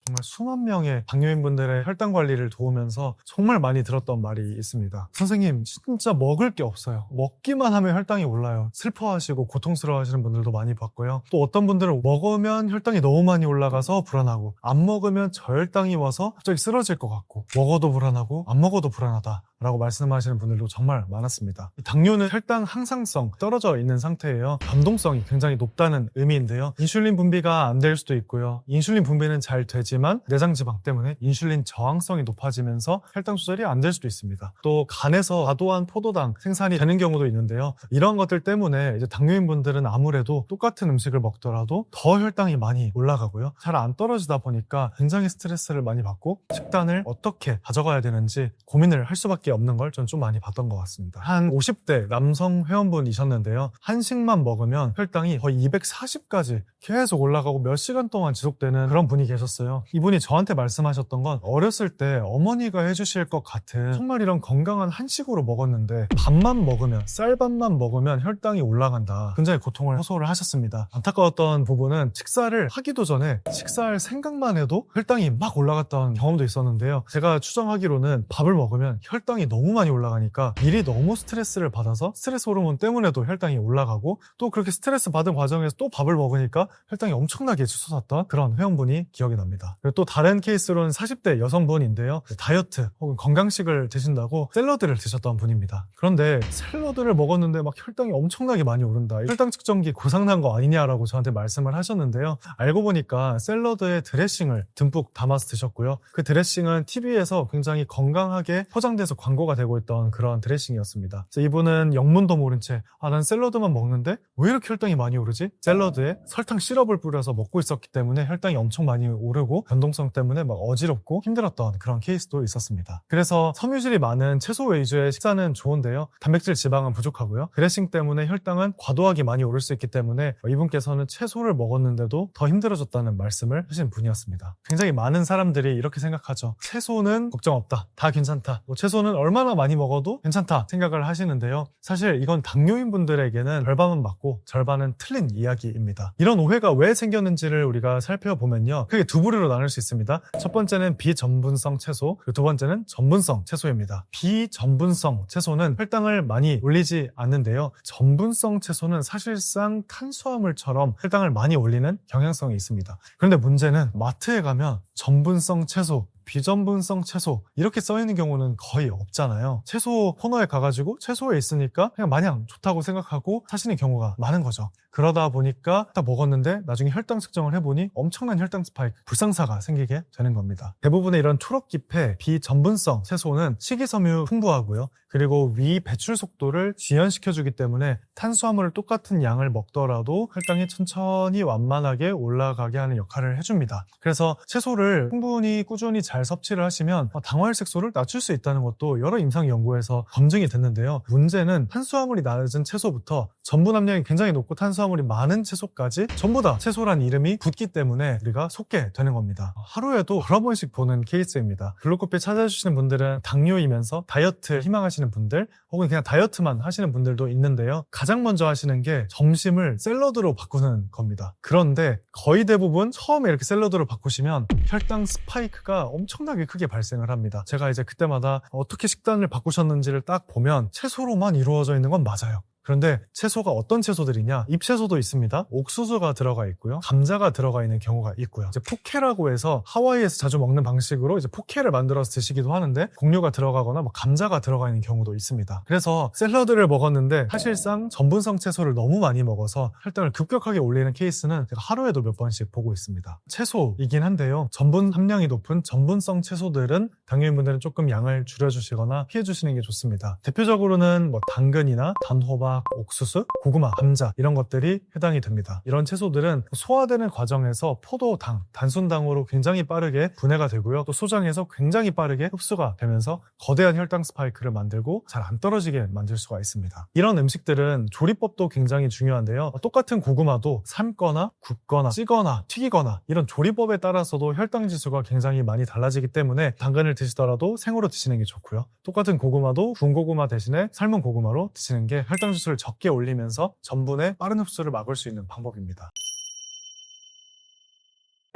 정말 수만 명의 당뇨인분들의 혈당 관리를 도우면서 정말 많이 들었던 말이 있습니다. 선생님, 진짜 먹을 게 없어요. 먹기만 하면 혈당이 올라요. 슬퍼하시고 고통스러워하시는 분들도 많이 봤고요. 또 어떤 분들은 먹으면 혈당이 너무 많이 올라가서 불안하고, 안 먹으면 저혈당이 와서 갑자기 쓰러질 것 같고, 먹어도 불안하고 안 먹어도 불안하다 라고 말씀하시는 분들도 정말 많았습니다. 당뇨는 혈당 항상성 떨어져 있는 상태예요. 변동성이 굉장히 높다는 의미인데요. 인슐린 분비가 안 될 수도 있고요. 인슐린 분비는 잘 되지만 내장 지방 때문에 인슐린 저항성이 높아지면서 혈당 조절이 안 될 수도 있습니다. 또 간에서 과도한 포도당 생산이 되는 경우도 있는데요. 이런 것들 때문에 이제 당뇨인 분들은 아무래도 똑같은 음식을 먹더라도 더 혈당이 많이 올라가고요. 잘 안 떨어지다 보니까 굉장히 스트레스를 많이 받고 식단을 어떻게 가져가야 되는지 고민을 할 수밖에 없는 걸 전 좀 많이 봤던 것 같습니다. 한 50대 남성 회원분이셨는데요. 한식만 먹으면 혈당이 거의 240까지 계속 올라가고 몇 시간 동안 지속되는 그런 분이 계셨어요. 이분이 저한테 말씀하셨던 건 어렸을 때 어머니가 해주실 것 같은 정말 이런 건강한 한식으로 먹었는데 밥만 먹으면, 쌀밥만 먹으면 혈당이 올라간다. 굉장히 고통을 호소를 하셨습니다. 안타까웠던 부분은 식사를 하기도 전에 식사할 생각만 해도 혈당이 막 올라갔던 경험도 있었는데요. 제가 추정하기로는 밥을 먹으면 혈당이 너무 많이 올라가니까 미리 너무 스트레스를 받아서 스트레스 호르몬 때문에도 혈당이 올라가고 또 그렇게 스트레스 받은 과정에서 또 밥을 먹으니까 혈당이 엄청나게 치솟았던 그런 회원분이 기억이 납니다. 그리고 또 다른 케이스로는 40대 여성분인데요. 다이어트 혹은 건강식을 드신다고 샐러드를 드셨던 분입니다. 그런데 샐러드를 먹었는데 막 혈당이 엄청나게 많이 오른다. 혈당 측정기 고장난 거 아니냐라고 저한테 말씀을 하셨는데요. 알고 보니까 샐러드에 드레싱을 듬뿍 담아서 드셨고요. 그 드레싱은 TV에서 굉장히 건강하게 포장돼서 광고가 되고 있던 그런 드레싱이었습니다. 그래서 이분은 영문도 모른 채 난 샐러드만 먹는데 왜 이렇게 혈당이 많이 오르지? 샐러드에 설탕 시럽을 뿌려서 먹고 있었기 때문에 혈당이 엄청 많이 오르고 변동성 때문에 막 어지럽고 힘들었던 그런 케이스도 있었습니다. 그래서 섬유질이 많은 채소 위주의 식사는 좋은데요. 단백질 지방은 부족하고요. 드레싱 때문에 혈당은 과도하게 많이 오를 수 있기 때문에 이분께서는 채소를 먹었는데도 더 힘들어졌다는 말씀을 하신 분이었습니다. 굉장히 많은 사람들이 이렇게 생각하죠. 채소는 걱정 없다. 다 괜찮다. 채소는 얼마나 많이 먹어도 괜찮다 생각을 하시는데요. 사실 이건 당뇨인 분들에게는 절반은 맞고 절반은 틀린 이야기입니다. 이런 오해가 왜 생겼는지를 우리가 살펴보면요. 크게 두 부류로 나눌 수 있습니다. 첫 번째는 비전분성 채소, 그리고 두 번째는 전분성 채소입니다. 비전분성 채소는 혈당을 많이 올리지 않는데요. 전분성 채소는 사실상 탄수화물처럼 혈당을 많이 올리는 경향성이 있습니다. 그런데 문제는 마트에 가면 전분성 채소, 비전분성 채소 이렇게 써있는 경우는 거의 없잖아요. 채소 코너에 가가지고 채소에 있으니까 그냥 마냥 좋다고 생각하고 사시는 경우가 많은 거죠. 그러다 보니까 딱 먹었는데 나중에 혈당 측정을 해보니 엄청난 혈당 스파이크, 불상사가 생기게 되는 겁니다. 대부분의 이런 초록잎의 비전분성 채소는 식이섬유 풍부하고요. 그리고 위 배출 속도를 지연시켜주기 때문에 탄수화물을 똑같은 양을 먹더라도 혈당이 천천히 완만하게 올라가게 하는 역할을 해줍니다. 그래서 채소를 충분히 꾸준히 잘 섭취를 하시면 당화혈색소를 낮출 수 있다는 것도 여러 임상 연구에서 검증이 됐는데요. 문제는 탄수화물이 낮은 채소부터 전분 함량이 굉장히 높고 탄수화물이 많은 채소까지 전부 다 채소란 이름이 붙기 때문에 우리가 속게 되는 겁니다. 하루에도 여러 번씩 보는 케이스입니다. 블루코피 찾아주시는 분들은 당뇨이면서 다이어트 희망하시는 분들 혹은 그냥 다이어트만 하시는 분들도 있는데요. 가장 먼저 하시는 게 점심을 샐러드로 바꾸는 겁니다. 그런데 거의 대부분 처음에 이렇게 샐러드로 바꾸시면 혈당 스파이크가 엄청나게 크게 발생을 합니다. 제가 이제 그때마다 어떻게 식단을 바꾸셨는지를 딱 보면 채소로만 이루어져 있는 건 맞아요. 그런데 채소가 어떤 채소들이냐? 잎채소도 있습니다. 옥수수가 들어가 있고요. 감자가 들어가 있는 경우가 있고요. 이제 포케라고 해서 하와이에서 자주 먹는 방식으로 이제 포케를 만들어서 드시기도 하는데 곡류가 들어가거나 뭐 감자가 들어가 있는 경우도 있습니다. 그래서 샐러드를 먹었는데 사실상 전분성 채소를 너무 많이 먹어서 혈당을 급격하게 올리는 케이스는 제가 하루에도 몇 번씩 보고 있습니다. 채소이긴 한데요. 전분 함량이 높은 전분성 채소들은 당뇨인분들은 조금 양을 줄여주시거나 피해주시는 게 좋습니다. 대표적으로는 뭐 당근이나 단호박, 옥수수, 고구마, 감자 이런 것들이 해당이 됩니다. 이런 채소들은 소화되는 과정에서 포도당, 단순당으로 굉장히 빠르게 분해가 되고요. 또 소장에서 굉장히 빠르게 흡수가 되면서 거대한 혈당 스파이크를 만들고 잘 안 떨어지게 만들 수가 있습니다. 이런 음식들은 조리법도 굉장히 중요한데요. 똑같은 고구마도 삶거나 굽거나 찌거나 튀기거나 이런 조리법에 따라서도 혈당 지수가 굉장히 많이 달라지기 때문에 당근을 드시더라도 생으로 드시는 게 좋고요. 똑같은 고구마도 구운 고구마 대신에 삶은 고구마로 드시는 게 혈당 지수를 적게 올리면서 전분의 빠른 흡수를 막을 수 있는 방법입니다.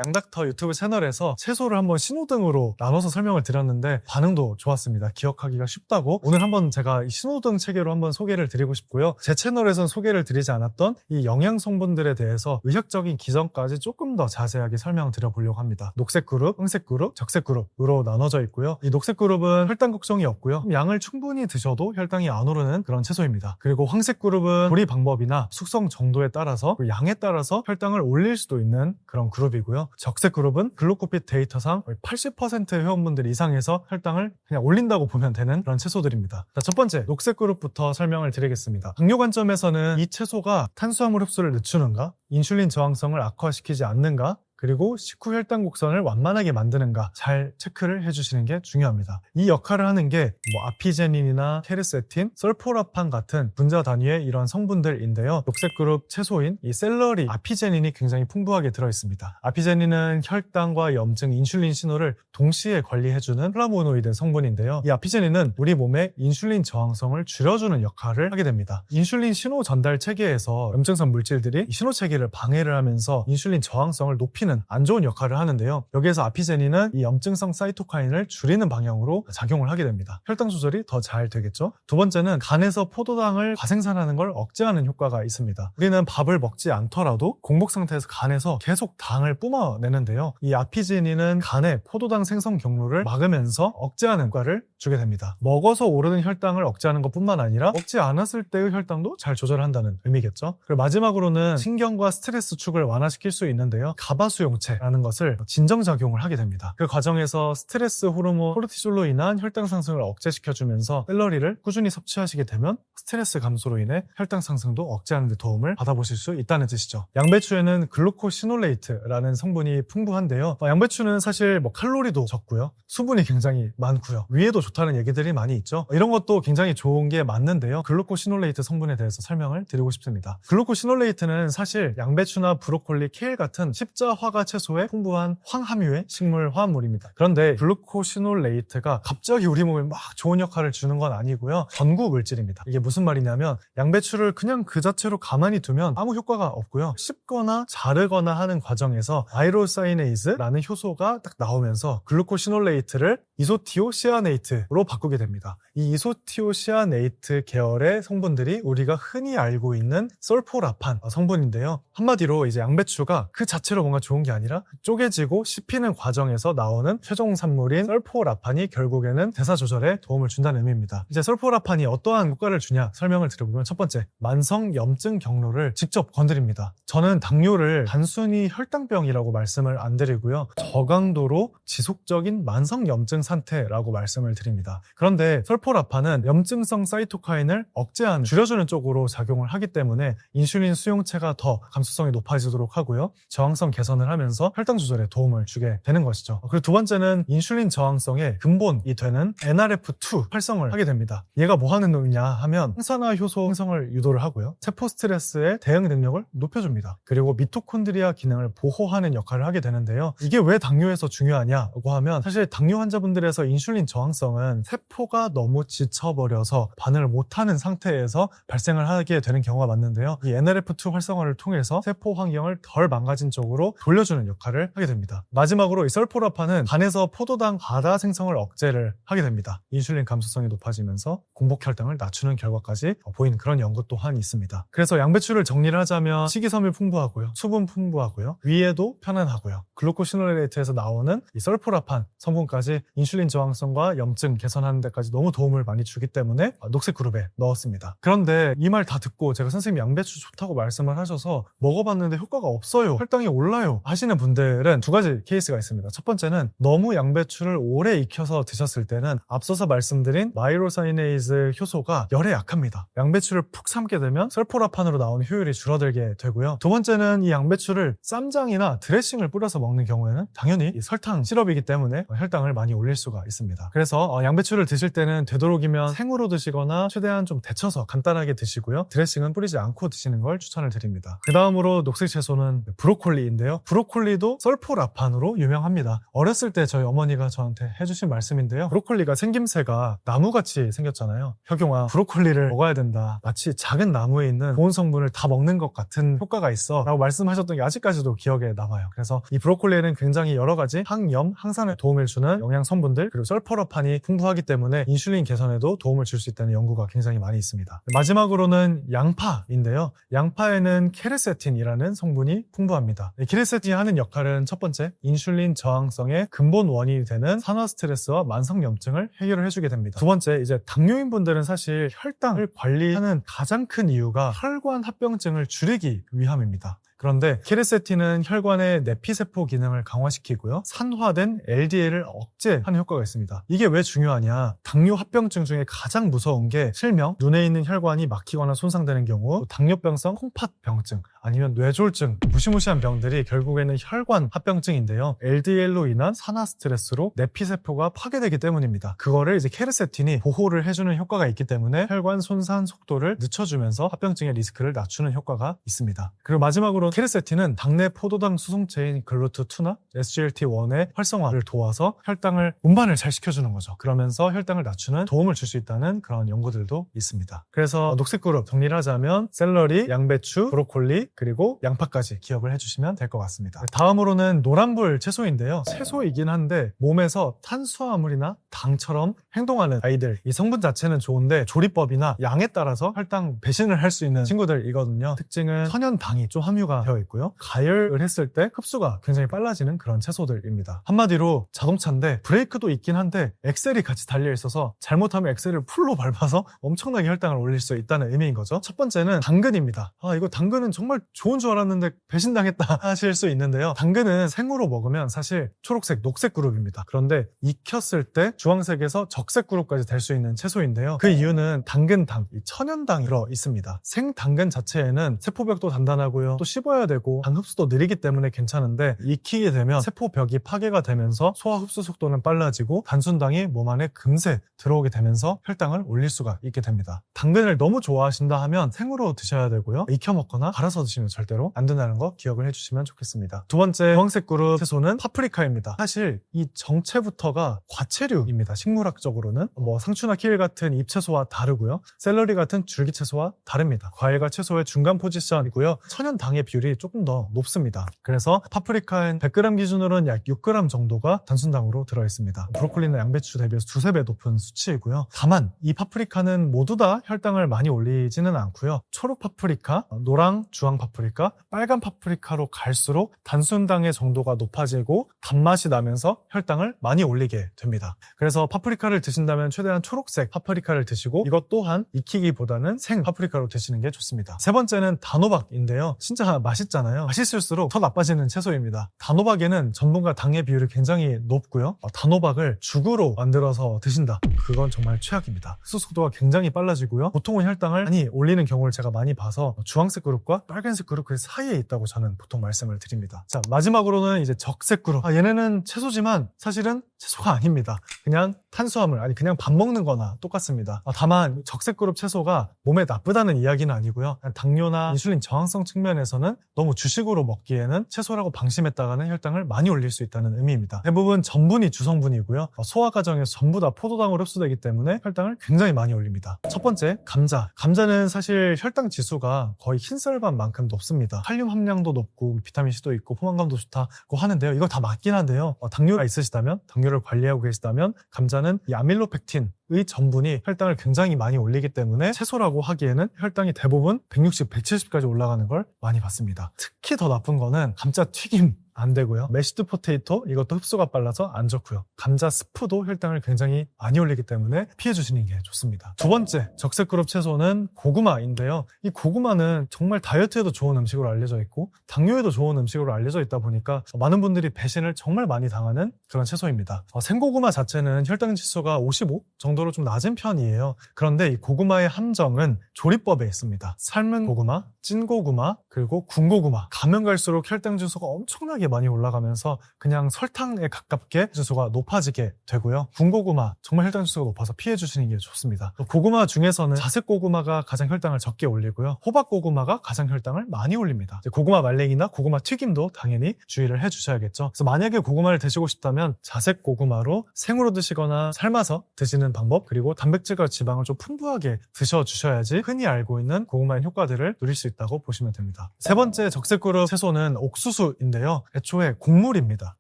양닥터 유튜브 채널에서 채소를 한번 신호등으로 나눠서 설명을 드렸는데 반응도 좋았습니다. 기억하기가 쉽다고. 오늘 한번 제가 이 신호등 체계로 한번 소개를 드리고 싶고요. 제 채널에선 소개를 드리지 않았던 이 영양 성분들에 대해서 의학적인 기전까지 조금 더 자세하게 설명드려 보려고 합니다. 녹색 그룹, 황색 그룹, 적색 그룹으로 나눠져 있고요. 이 녹색 그룹은 혈당 걱정이 없고요. 양을 충분히 드셔도 혈당이 안 오르는 그런 채소입니다. 그리고 황색 그룹은 조리 방법이나 숙성 정도에 따라서 양에 따라서 혈당을 올릴 수도 있는 그런 그룹이고요. 적색 그룹은 글루코핏 데이터상 거의 80% 회원분들 이상에서 혈당을 그냥 올린다고 보면 되는 그런 채소들입니다. 자, 첫 번째 녹색 그룹부터 설명을 드리겠습니다. 당뇨 관점에서는 이 채소가 탄수화물 흡수를 늦추는가, 인슐린 저항성을 악화시키지 않는가, 그리고 식후 혈당 곡선을 완만하게 만드는가 잘 체크를 해주시는 게 중요합니다. 이 역할을 하는 게 아피제닌이나 케르세틴, 설포라판 같은 분자 단위의 이런 성분들인데요. 녹색 그룹 채소인 이 샐러리, 아피제닌이 굉장히 풍부하게 들어있습니다. 아피제닌은 혈당과 염증, 인슐린 신호를 동시에 관리해주는 플라보노이드 성분인데요. 이 아피제닌은 우리 몸의 인슐린 저항성을 줄여주는 역할을 하게 됩니다. 인슐린 신호 전달 체계에서 염증성 물질들이 신호 체계를 방해를 하면서 인슐린 저항성을 높이는 안 좋은 역할을 하는데요. 여기에서 아피제닌은 이 염증성 사이토카인을 줄이는 방향으로 작용을 하게 됩니다. 혈당 조절이 더 잘 되겠죠. 두 번째는 간에서 포도당을 과생산하는 걸 억제하는 효과가 있습니다. 우리는 밥을 먹지 않더라도 공복 상태에서 간에서 계속 당을 뿜어내는데요. 이 아피제닌은 간의 포도당 생성 경로를 막으면서 억제하는 효과를 주게 됩니다. 먹어서 오르는 혈당을 억제하는 것뿐만 아니라 먹지 않았을 때의 혈당도 잘 조절한다는 의미겠죠. 그리고 마지막으로는 신경과 스트레스 축을 완화시킬 수 있는데요. 가바수용체라는 것을 진정작용을 하게 됩니다. 그 과정에서 스트레스 호르몬 코르티졸로 인한 혈당 상승을 억제시켜주면서 샐러리를 꾸준히 섭취하시게 되면 스트레스 감소로 인해 혈당 상승도 억제하는 데 도움을 받아보실 수 있다는 뜻이죠. 양배추에는 글루코시놀레이트라는 성분이 풍부한데요. 양배추는 사실 칼로리도 적고요. 수분이 굉장히 많고요. 위에도 좋다는 얘기들이 많이 있죠. 이런 것도 굉장히 좋은 게 맞는데요. 글루코시놀레이트 성분에 대해서 설명을 드리고 싶습니다. 글루코시놀레이트는 사실 양배추나 브로콜리, 케일 같은 십자화가 채소에 풍부한 황함유의 식물 화합물입니다. 그런데 글루코시놀레이트가 갑자기 우리 몸에 막 좋은 역할을 주는 건 아니고요. 전구 물질입니다. 이게 무슨 말이냐면 양배추를 그냥 그 자체로 가만히 두면 아무 효과가 없고요. 씹거나 자르거나 하는 과정에서 아이로사이네이즈라는 효소가 딱 나오면서 글루코시놀레이트를 이소티오시아네이트로 바꾸게 됩니다. 이 이소티오시아네이트 계열의 성분들이 우리가 흔히 알고 있는 설포라판 성분인데요. 한마디로 이제 양배추가 그 자체로 뭔가 좋은 게 아니라 쪼개지고 씹히는 과정에서 나오는 최종 산물인 설포라판이 결국에는 대사 조절에 도움을 준다는 의미입니다. 이제 설포라판이 어떠한 효과를 주냐 설명을 드려보면 첫 번째, 만성 염증 경로를 직접 건드립니다. 저는 당뇨를 단순히 혈당병이라고 말씀을 안 드리고요. 저강도로 지속적인 만성 염증 상태라고 말씀을 드립니다. 그런데 설포라판은 염증성 사이토카인을 억제하는, 줄여주는 쪽으로 작용을 하기 때문에 인슐린 수용체가 더 감수성이 높아지도록 하고요. 저항성 개선을 하면서 혈당 조절에 도움을 주게 되는 것이죠. 그리고 두 번째는 인슐린 저항성의 근본이 되는 NRF2 활성을 하게 됩니다. 얘가 뭐 하는 놈이냐 하면 항산화 효소 생성을 유도를 하고요. 세포 스트레스의 대응 능력을 높여줍니다. 그리고 미토콘드리아 기능을 보호하는 역할을 하게 되는데요. 이게 왜 당뇨에서 중요하냐고 하면 사실 당뇨 환자분들에서 인슐린 저항성은 세포가 너무 지쳐버려서 반응을 못하는 상태에서 발생을 하게 되는 경우가 많은데요. 이 NRF2 활성화를 통해서 세포 환경을 덜 망가진 쪽으로 돌려주는 역할을 하게 됩니다. 마지막으로 이 설포라판은 간에서 포도당 과다 생성을 억제를 하게 됩니다. 인슐린 감수성이 높아지면서 공복 혈당을 낮추는 결과까지 보이는 그런 연구 또한 있습니다. 그래서 양배추를 정리를 하자면 식이섬유 풍부하고요, 수분 풍부하고요, 위에도 편안하고요, 글루코시놀레이트에서 나오는 이 설포라판 성분까지 인슐린 저항성과 염증 개선하는 데까지 너무 도움을 많이 주기 때문에 녹색 그룹에 넣었습니다. 그런데 이 말 다 듣고 제가 선생님 양배추 좋다고 말씀을 하셔서 먹어봤는데 효과가 없어요, 혈당이 올라요 하시는 분들은 두 가지 케이스가 있습니다. 첫 번째는 너무 양배추를 오래 익혀서 드셨을 때는 앞서서 말씀드린 마이로사이네이즈 효소가 열에 약합니다. 양배추를 푹 삶게 되면 설포라판으로 나오는 효율이 줄어들게 되고요. 두 번째는 이 양배추를 쌈장이나 드레싱을 뿌려서 먹는 경우에는 당연히 이 설탕 시럽이기 때문에 혈당을 많이 올릴 수가 있습니다. 그래서 양배추를 드실 때는 되도록이면 생으로 드시거나 최대한 좀 데쳐서 간단하게 드시고요. 드레싱은 뿌리지 않고 드시는 걸 추천을 드립니다. 그 다음으로 녹색 채소는 브로콜리인데요. 브로콜리도 설포라판으로 유명합니다. 어렸을 때 저희 어머니가 저한테 해주신 말씀인데요. 브로콜리가 생김새가 나무같이 생겼잖아요. 혁용아, 브로콜리를 먹어야 된다. 마치 작은 나무에 있는 좋은 성분을 다 먹는 것 같은 효과가 효과가 있어 라고 말씀하셨던 게 아직까지도 기억에 남아요. 그래서 이 브로콜리에는 굉장히 여러 가지 항염, 항산에 도움을 주는 영양 성분들, 그리고 설퍼러판이 풍부하기 때문에 인슐린 개선에도 도움을 줄 수 있다는 연구가 굉장히 많이 있습니다. 마지막으로는 양파인데요. 양파에는 케르세틴이라는 성분이 풍부합니다. 케르세틴이 하는 역할은 첫 번째, 인슐린 저항성의 근본 원인이 되는 산화 스트레스와 만성염증을 해결을 해주게 됩니다. 두 번째, 이제 당뇨인 분들은 사실 혈당을 관리하는 가장 큰 이유가 혈관 합병증을 줄이기 위함입니다. 그런데 케르세틴은 혈관의 내피세포 기능을 강화시키고요. 산화된 LDL을 억제하는 효과가 있습니다. 이게 왜 중요하냐? 당뇨 합병증 중에 가장 무서운 게 실명, 눈에 있는 혈관이 막히거나 손상되는 경우, 당뇨병성 콩팥병증, 아니면 뇌졸중, 무시무시한 병들이 결국에는 혈관 합병증인데요. LDL로 인한 산화 스트레스로 내피세포가 파괴되기 때문입니다. 그거를 이제 케르세틴이 보호를 해주는 효과가 있기 때문에 혈관 손상 속도를 늦춰주면서 합병증의 리스크를 낮추는 효과가 있습니다. 그리고 마지막으로 케르세틴은 당내 포도당 수송체인 글루트2나 SGLT1의 활성화를 도와서 혈당을 운반을 잘 시켜주는 거죠. 그러면서 혈당을 낮추는 도움을 줄 수 있다는 그런 연구들도 있습니다. 그래서 녹색 그룹 정리를 하자면 샐러리, 양배추, 브로콜리, 그리고 양파까지 기억을 해주시면 될 것 같습니다. 다음으로는 노란불 채소인데요. 채소이긴 한데 몸에서 탄수화물이나 당처럼 행동하는 아이들, 이 성분 자체는 좋은데 조리법이나 양에 따라서 혈당 배신을 할 수 있는 친구들이거든요. 특징은 천연당이 좀 함유가 되어 있고요. 가열을 했을 때 흡수가 굉장히 빨라지는 그런 채소들입니다. 한마디로 자동차인데 브레이크도 있긴 한데 엑셀이 같이 달려 있어서 잘못하면 엑셀을 풀로 밟아서 엄청나게 혈당을 올릴 수 있다는 의미인 거죠. 첫 번째는 당근입니다. 이거 당근은 정말 좋은 줄 알았는데 배신당했다 하실 수 있는데요. 당근은 생으로 먹으면 사실 초록색, 녹색 그룹입니다. 그런데 익혔을 때 주황색에서 적색 그룹까지 될 수 있는 채소인데요. 그 이유는 당근당, 천연당이 들어 있습니다. 생당근 자체에는 세포벽도 단단하고요. 또 씹어야 되고 당 흡수도 느리기 때문에 괜찮은데 익히게 되면 세포벽이 파괴가 되면서 소화 흡수 속도는 빨라지고 단순당이 몸 안에 금세 들어오게 되면서 혈당을 올릴 수가 있게 됩니다. 당근을 너무 좋아하신다 하면 생으로 드셔야 되고요. 익혀 먹거나 갈아서 드시면 절대로 안 된다는 거 기억을 해주시면 좋겠습니다. 두 번째 주황색 그룹 채소는 파프리카입니다. 사실 이 정체부터가 과채류입니다. 식물학적으로는 상추나 키일 같은 잎채소와 다르고요. 샐러리 같은 줄기채소와 다릅니다. 과일과 채소의 중간 포지션이고요. 천연당의 비율이 조금 더 높습니다. 그래서 파프리카는 100g 기준으로는 약 6g 정도가 단순당으로 들어있습니다. 브로콜리나 양배추 대비해서 두세 배 높은 수치이고요. 다만 이 파프리카는 모두 다 혈당을 많이 올리지는 않고요. 초록 파프리카, 노랑 주황 파프리카, 빨간 파프리카로 갈수록 단순당의 정도가 높아지고 단맛이 나면서 혈당을 많이 올리게 됩니다. 그래서 파프리카를 드신다면 최대한 초록색 파프리카를 드시고 이것 또한 익히기보다는 생 파프리카로 드시는 게 좋습니다. 세 번째는 단호박인데요. 진짜 맛있잖아요. 맛있을수록 더 나빠지는 채소입니다. 단호박에는 전분과 당의 비율이 굉장히 높고요. 단호박을 죽으로 만들어서 드신다. 그건 정말 최악입니다. 흡수 속도가 굉장히 빨라지고요. 보통은 혈당을 많이 올리는 경우를 제가 많이 봐서 주황색 그룹과 빨간색 그룹 그 사이에 있다고 저는 보통 말씀을 드립니다. 자, 마지막으로는 이제 적색 그룹. 얘네는 채소지만 사실은 채소가 아닙니다. 그냥 탄수화물, 아니 그냥 밥 먹는 거나 똑같습니다. 다만 적색 그룹 채소가 몸에 나쁘다는 이야기는 아니고요. 당뇨나 인슐린 저항성 측면에서는 너무 주식으로 먹기에는 채소라고 방심했다가는 혈당을 많이 올릴 수 있다는 의미입니다. 대부분 전분이 주성분이고요. 소화 과정에서 전부 다 포도당으로 흡수되기 때문에 혈당을 굉장히 많이 올립니다. 첫 번째, 감자. 감자는 사실 혈당 지수가 거의 흰쌀밥만큼 높습니다. 칼륨 함량도 높고 비타민C도 있고 포만감도 좋다고 하는데요. 이거 다 맞긴 한데요. 당뇨가 있으시다면, 당뇨를 관리하고 계시다면 감자는 이 아밀로펙틴 의 전분이 혈당을 굉장히 많이 올리기 때문에 채소라고 하기에는 혈당이 대부분 160, 170까지 올라가는 걸 많이 봤습니다. 특히 더 나쁜 거는 감자 튀김 안 되고요. 매시드 포테이토 이것도 흡수가 빨라서 안 좋고요. 감자 스프도 혈당을 굉장히 많이 올리기 때문에 피해 주시는 게 좋습니다. 두 번째 적색 그룹 채소는 고구마인데요. 이 고구마는 정말 다이어트에도 좋은 음식으로 알려져 있고 당뇨에도 좋은 음식으로 알려져 있다 보니까 많은 분들이 배신을 정말 많이 당하는 그런 채소입니다. 생고구마 자체는 혈당 지수가 55 정도로 좀 낮은 편이에요. 그런데 이 고구마의 함정은 조리법에 있습니다. 삶은 고구마, 찐 고구마, 그리고 군고구마 가면 갈수록 혈당 지수가 엄청나게 급격하게 많이 올라가면서 그냥 설탕에 가깝게 지수가 높아지게 되고요. 군고구마 정말 혈당 지수가 높아서 피해 주시는 게 좋습니다. 고구마 중에서는 자색 고구마가 가장 혈당을 적게 올리고요. 호박 고구마가 가장 혈당을 많이 올립니다. 고구마 말랭이나 고구마 튀김도 당연히 주의를 해 주셔야겠죠. 그래서 만약에 고구마를 드시고 싶다면 자색 고구마로 생으로 드시거나 삶아서 드시는 방법, 그리고 단백질과 지방을 좀 풍부하게 드셔주셔야지 흔히 알고 있는 고구마의 효과들을 누릴 수 있다고 보시면 됩니다. 세 번째 적색그룹 채소는 옥수수인데요. 애초에 곡물입니다.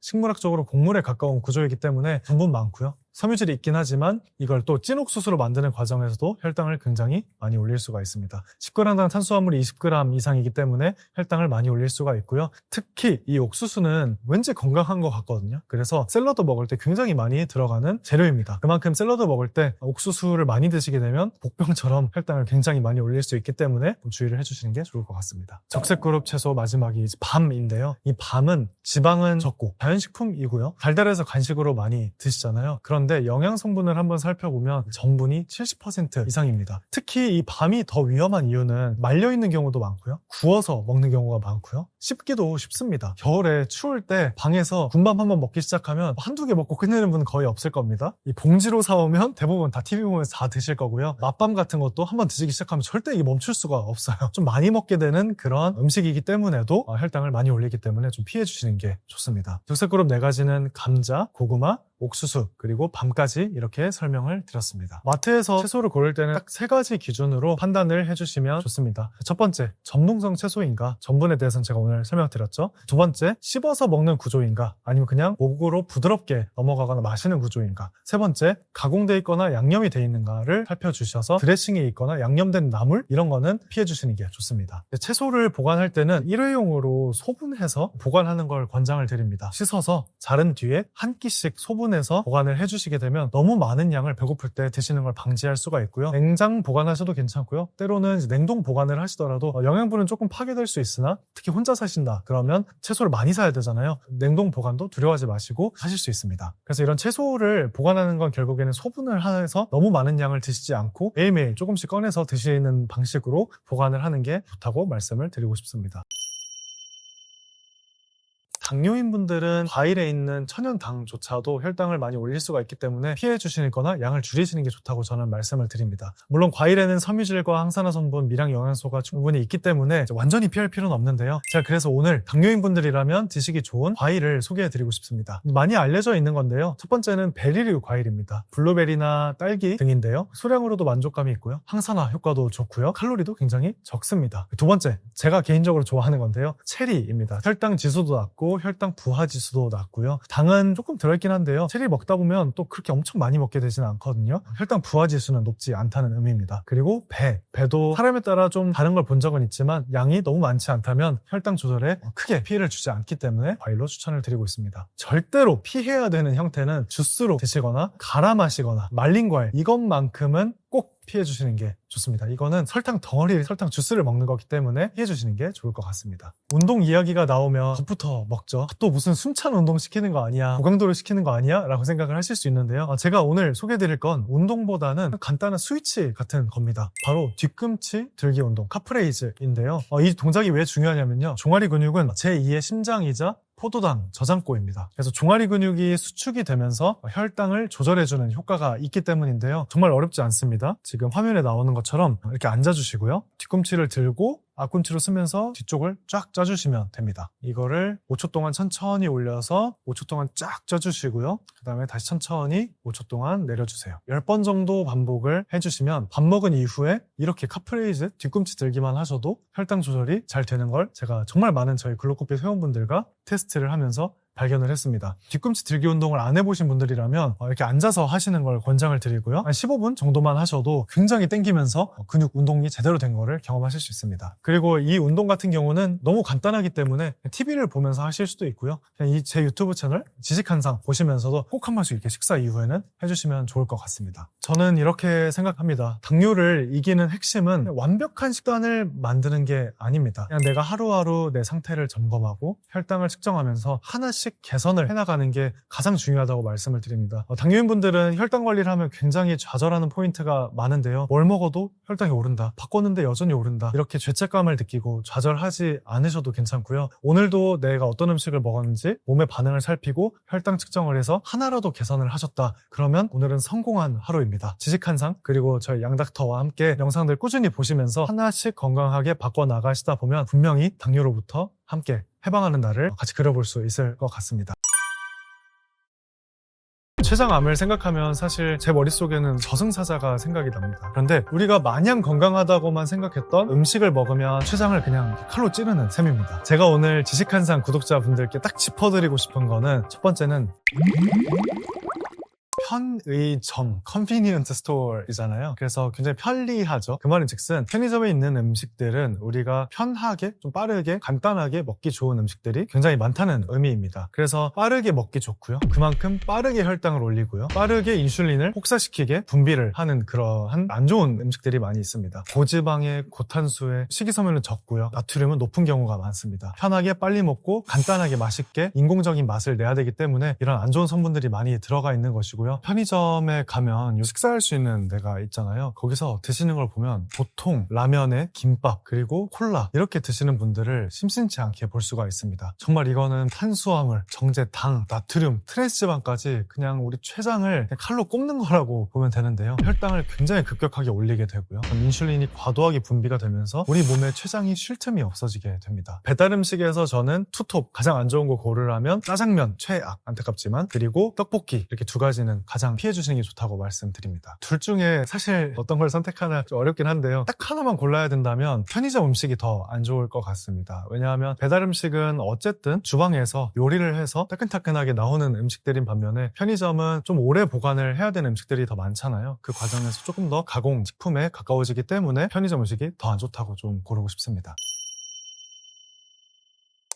식물학적으로 곡물에 가까운 구조이기 때문에 전분 많고요. 섬유질이 있긴 하지만 이걸 또 찐옥수수로 만드는 과정에서도 혈당을 굉장히 많이 올릴 수가 있습니다. 10g당 탄수화물이 20g 이상이기 때문에 혈당을 많이 올릴 수가 있고요. 특히 이 옥수수는 왠지 건강한 것 같거든요. 그래서 샐러드 먹을 때 굉장히 많이 들어가는 재료입니다. 그만큼 샐러드 먹을 때 옥수수를 많이 드시게 되면 복병처럼 혈당을 굉장히 많이 올릴 수 있기 때문에 주의를 해주시는 게 좋을 것 같습니다. 적색그룹 채소 마지막이 이제 밤인데요. 이 밤은 지방은 적고 자연식품이고요. 달달해서 간식으로 많이 드시잖아요. 그런데 영양 성분을 한번 살펴보면 전분이 70% 이상입니다. 특히 이 밤이 더 위험한 이유는 말려있는 경우도 많고요. 구워서 먹는 경우가 많고요. 씹기도 쉽습니다. 겨울에 추울 때 방에서 군밤 한번 먹기 시작하면 한두 개 먹고 끝내는 분은 거의 없을 겁니다. 이 봉지로 사오면 대부분 다 TV 보면서 다 드실 거고요. 맛밤 같은 것도 한번 드시기 시작하면 절대 이게 멈출 수가 없어요. 좀 많이 먹게 되는 그런 음식이기 때문에도 혈당을 많이 올리기 때문에 좀 피해 주시는 게 좋습니다. 적색그룹 4가지는 감자, 고구마, 옥수수, 그리고 밤까지 이렇게 설명을 드렸습니다. 마트에서 채소를 고를 때는 딱 3가지 기준으로 판단을 해주시면 좋습니다. 첫 번째, 전분성 채소인가? 전분에 대해서는 제가 오늘 설명드렸죠. 두 번째, 씹어서 먹는 구조인가? 아니면 그냥 목으로 부드럽게 넘어가거나 마시는 구조인가? 세 번째, 가공되어 있거나 양념이 되어 있는가를 살펴주셔서 드레싱에 있거나 양념된 나물? 이런 거는 피해주시는 게 좋습니다. 채소를 보관할 때는 일회용으로 소분해서 보관하는 걸 권장을 드립니다. 씻어서 자른 뒤에 한 끼씩 소분해서 보관을 해주시게 되면 너무 많은 양을 배고플 때 드시는 걸 방지할 수가 있고요. 냉장 보관하셔도 괜찮고요. 때로는 이제 냉동 보관을 하시더라도 영양분은 조금 파괴될 수 있으나 특히 혼자 사신다 그러면 채소를 많이 사야 되잖아요. 냉동 보관도 두려워하지 마시고 하실 수 있습니다. 그래서 이런 채소를 보관하는 건 결국에는 소분을 해서 너무 많은 양을 드시지 않고 매일매일 조금씩 꺼내서 드시는 방식으로 보관을 하는 게 좋다고 말씀을 드리고 싶습니다. 당뇨인 분들은 과일에 있는 천연당조차도 혈당을 많이 올릴 수가 있기 때문에 피해 주시거나 양을 줄이시는 게 좋다고 저는 말씀을 드립니다. 물론 과일에는 섬유질과 항산화 성분, 미량 영양소가 충분히 있기 때문에 완전히 피할 필요는 없는데요. 제가 그래서 오늘 당뇨인 분들이라면 드시기 좋은 과일을 소개해 드리고 싶습니다. 많이 알려져 있는 건데요. 첫 번째는 베리류 과일입니다. 블루베리나 딸기 등인데요. 소량으로도 만족감이 있고요. 항산화 효과도 좋고요. 칼로리도 굉장히 적습니다. 두 번째, 제가 개인적으로 좋아하는 건데요. 체리입니다. 혈당 지수도 낮고 혈당 부하 지수도 낮고요. 당은 조금 들어있긴 한데요. 체리 먹다 보면 또 그렇게 엄청 많이 먹게 되지는 않거든요. 혈당 부하 지수는 높지 않다는 의미입니다. 그리고 배도 사람에 따라 좀 다른 걸 본 적은 있지만 양이 너무 많지 않다면 혈당 조절에 크게 피해를 주지 않기 때문에 과일로 추천을 드리고 있습니다. 절대로 피해야 되는 형태는 주스로 드시거나 갈아 마시거나 말린 과일, 이것만큼은 꼭 피해 주시는 게 좋습니다. 이거는 설탕 덩어리, 설탕 주스를 먹는 거기 때문에 피해 주시는 게 좋을 것 같습니다. 운동 이야기가 나오면 겁부터 먹죠. 또 무슨 숨찬 운동 시키는 거 아니야, 고강도를 시키는 거 아니야? 라고 생각을 하실 수 있는데요. 제가 오늘 소개해드릴 건 운동보다는 간단한 스위치 같은 겁니다. 바로 뒤꿈치 들기 운동, 카프레이즈인데요. 이 동작이 왜 중요하냐면요. 종아리 근육은 제2의 심장이자 포도당 저장고입니다. 그래서 종아리 근육이 수축이 되면서 혈당을 조절해주는 효과가 있기 때문인데요. 정말 어렵지 않습니다. 지금 화면에 나오는 것처럼 이렇게 앉아주시고요. 뒤꿈치를 들고 앞꿈치로 쓰면서 뒤쪽을 쫙 짜주시면 됩니다. 이거를 5초 동안 천천히 올려서 5초 동안 쫙 짜주시고요. 그 다음에 다시 천천히 5초 동안 내려주세요. 10번 정도 반복을 해주시면 밥 먹은 이후에 이렇게 카프레이즈 뒤꿈치 들기만 하셔도 혈당 조절이 잘 되는 걸 제가 정말 많은 저희 글로코핏 회원분들과 테스트를 하면서 발견을 했습니다. 뒤꿈치 들기 운동을 안 해보신 분들이라면 이렇게 앉아서 하시는 걸 권장을 드리고요. 한 15분 정도만 하셔도 굉장히 땡기면서 근육 운동이 제대로 된 거를 경험하실 수 있습니다. 그리고 이 운동 같은 경우는 너무 간단하기 때문에 TV를 보면서 하실 수도 있고요. 그냥 제 유튜브 채널 지식한상 보시면서도 꼭 한 번씩 이렇게 식사 이후에는 해주시면 좋을 것 같습니다. 저는 이렇게 생각합니다. 당뇨를 이기는 핵심은 완벽한 식단을 만드는 게 아닙니다. 그냥 내가 하루하루 내 상태를 점검하고 혈당을 측정하면서 하나씩 개선을 해나가는 게 가장 중요하다고 말씀을 드립니다. 당뇨인분들은 혈당 관리를 하면 굉장히 좌절하는 포인트가 많은데요. 뭘 먹어도 혈당이 오른다. 바꿨는데 여전히 오른다. 이렇게 죄책감을 느끼고 좌절하지 않으셔도 괜찮고요. 오늘도 내가 어떤 음식을 먹었는지 몸의 반응을 살피고 혈당 측정을 해서 하나라도 개선을 하셨다. 그러면 오늘은 성공한 하루입니다. 지식한상 그리고 저희 양닥터와 함께 영상들 꾸준히 보시면서 하나씩 건강하게 바꿔나가시다 보면 분명히 당뇨로부터 함께 해방하는 날을 같이 그려볼 수 있을 것 같습니다. 췌장암을 생각하면 사실 제 머릿속에는 저승사자가 생각이 납니다. 그런데 우리가 마냥 건강하다고만 생각했던 음식을 먹으면 췌장을 그냥 칼로 찌르는 셈입니다. 제가 오늘 지식한상 구독자분들께 딱 짚어드리고 싶은 거는 첫 번째는 편의점, 컨비니언트 스토어이잖아요. 그래서 굉장히 편리하죠. 그 말은 즉슨 편의점에 있는 음식들은 우리가 편하게, 좀 빠르게, 간단하게 먹기 좋은 음식들이 굉장히 많다는 의미입니다. 그래서 빠르게 먹기 좋고요. 그만큼 빠르게 혈당을 올리고요. 빠르게 인슐린을 혹사시키게 분비를 하는 그러한 안 좋은 음식들이 많이 있습니다. 고지방에, 고탄수에, 식이섬유는 적고요. 나트륨은 높은 경우가 많습니다. 편하게 빨리 먹고 간단하게 맛있게 인공적인 맛을 내야 되기 때문에 이런 안 좋은 성분들이 많이 들어가 있는 것이고요. 편의점에 가면 식사할 수 있는 데가 있잖아요. 거기서 드시는 걸 보면 보통 라면에 김밥 그리고 콜라 이렇게 드시는 분들을 심심치 않게 볼 수가 있습니다. 정말 이거는 탄수화물, 정제, 당, 나트륨, 트랜스지방까지 그냥 우리 췌장을 그냥 칼로 꼽는 거라고 보면 되는데요. 혈당을 굉장히 급격하게 올리게 되고요. 그럼 인슐린이 과도하게 분비가 되면서 우리 몸에 췌장이 쉴 틈이 없어지게 됩니다. 배달 음식에서 저는 투톱 가장 안 좋은 거 고르라면 짜장면 최악, 안타깝지만, 그리고 떡볶이 이렇게 두 가지는 가장 피해주시는 게 좋다고 말씀드립니다. 둘 중에 사실 어떤 걸 선택하나 좀 어렵긴 한데요. 딱 하나만 골라야 된다면 편의점 음식이 더 안 좋을 것 같습니다. 왜냐하면 배달 음식은 어쨌든 주방에서 요리를 해서 따끈따끈하게 나오는 음식들인 반면에 편의점은 좀 오래 보관을 해야 되는 음식들이 더 많잖아요. 그 과정에서 조금 더 가공 식품에 가까워지기 때문에 편의점 음식이 더 안 좋다고 좀 고르고 싶습니다.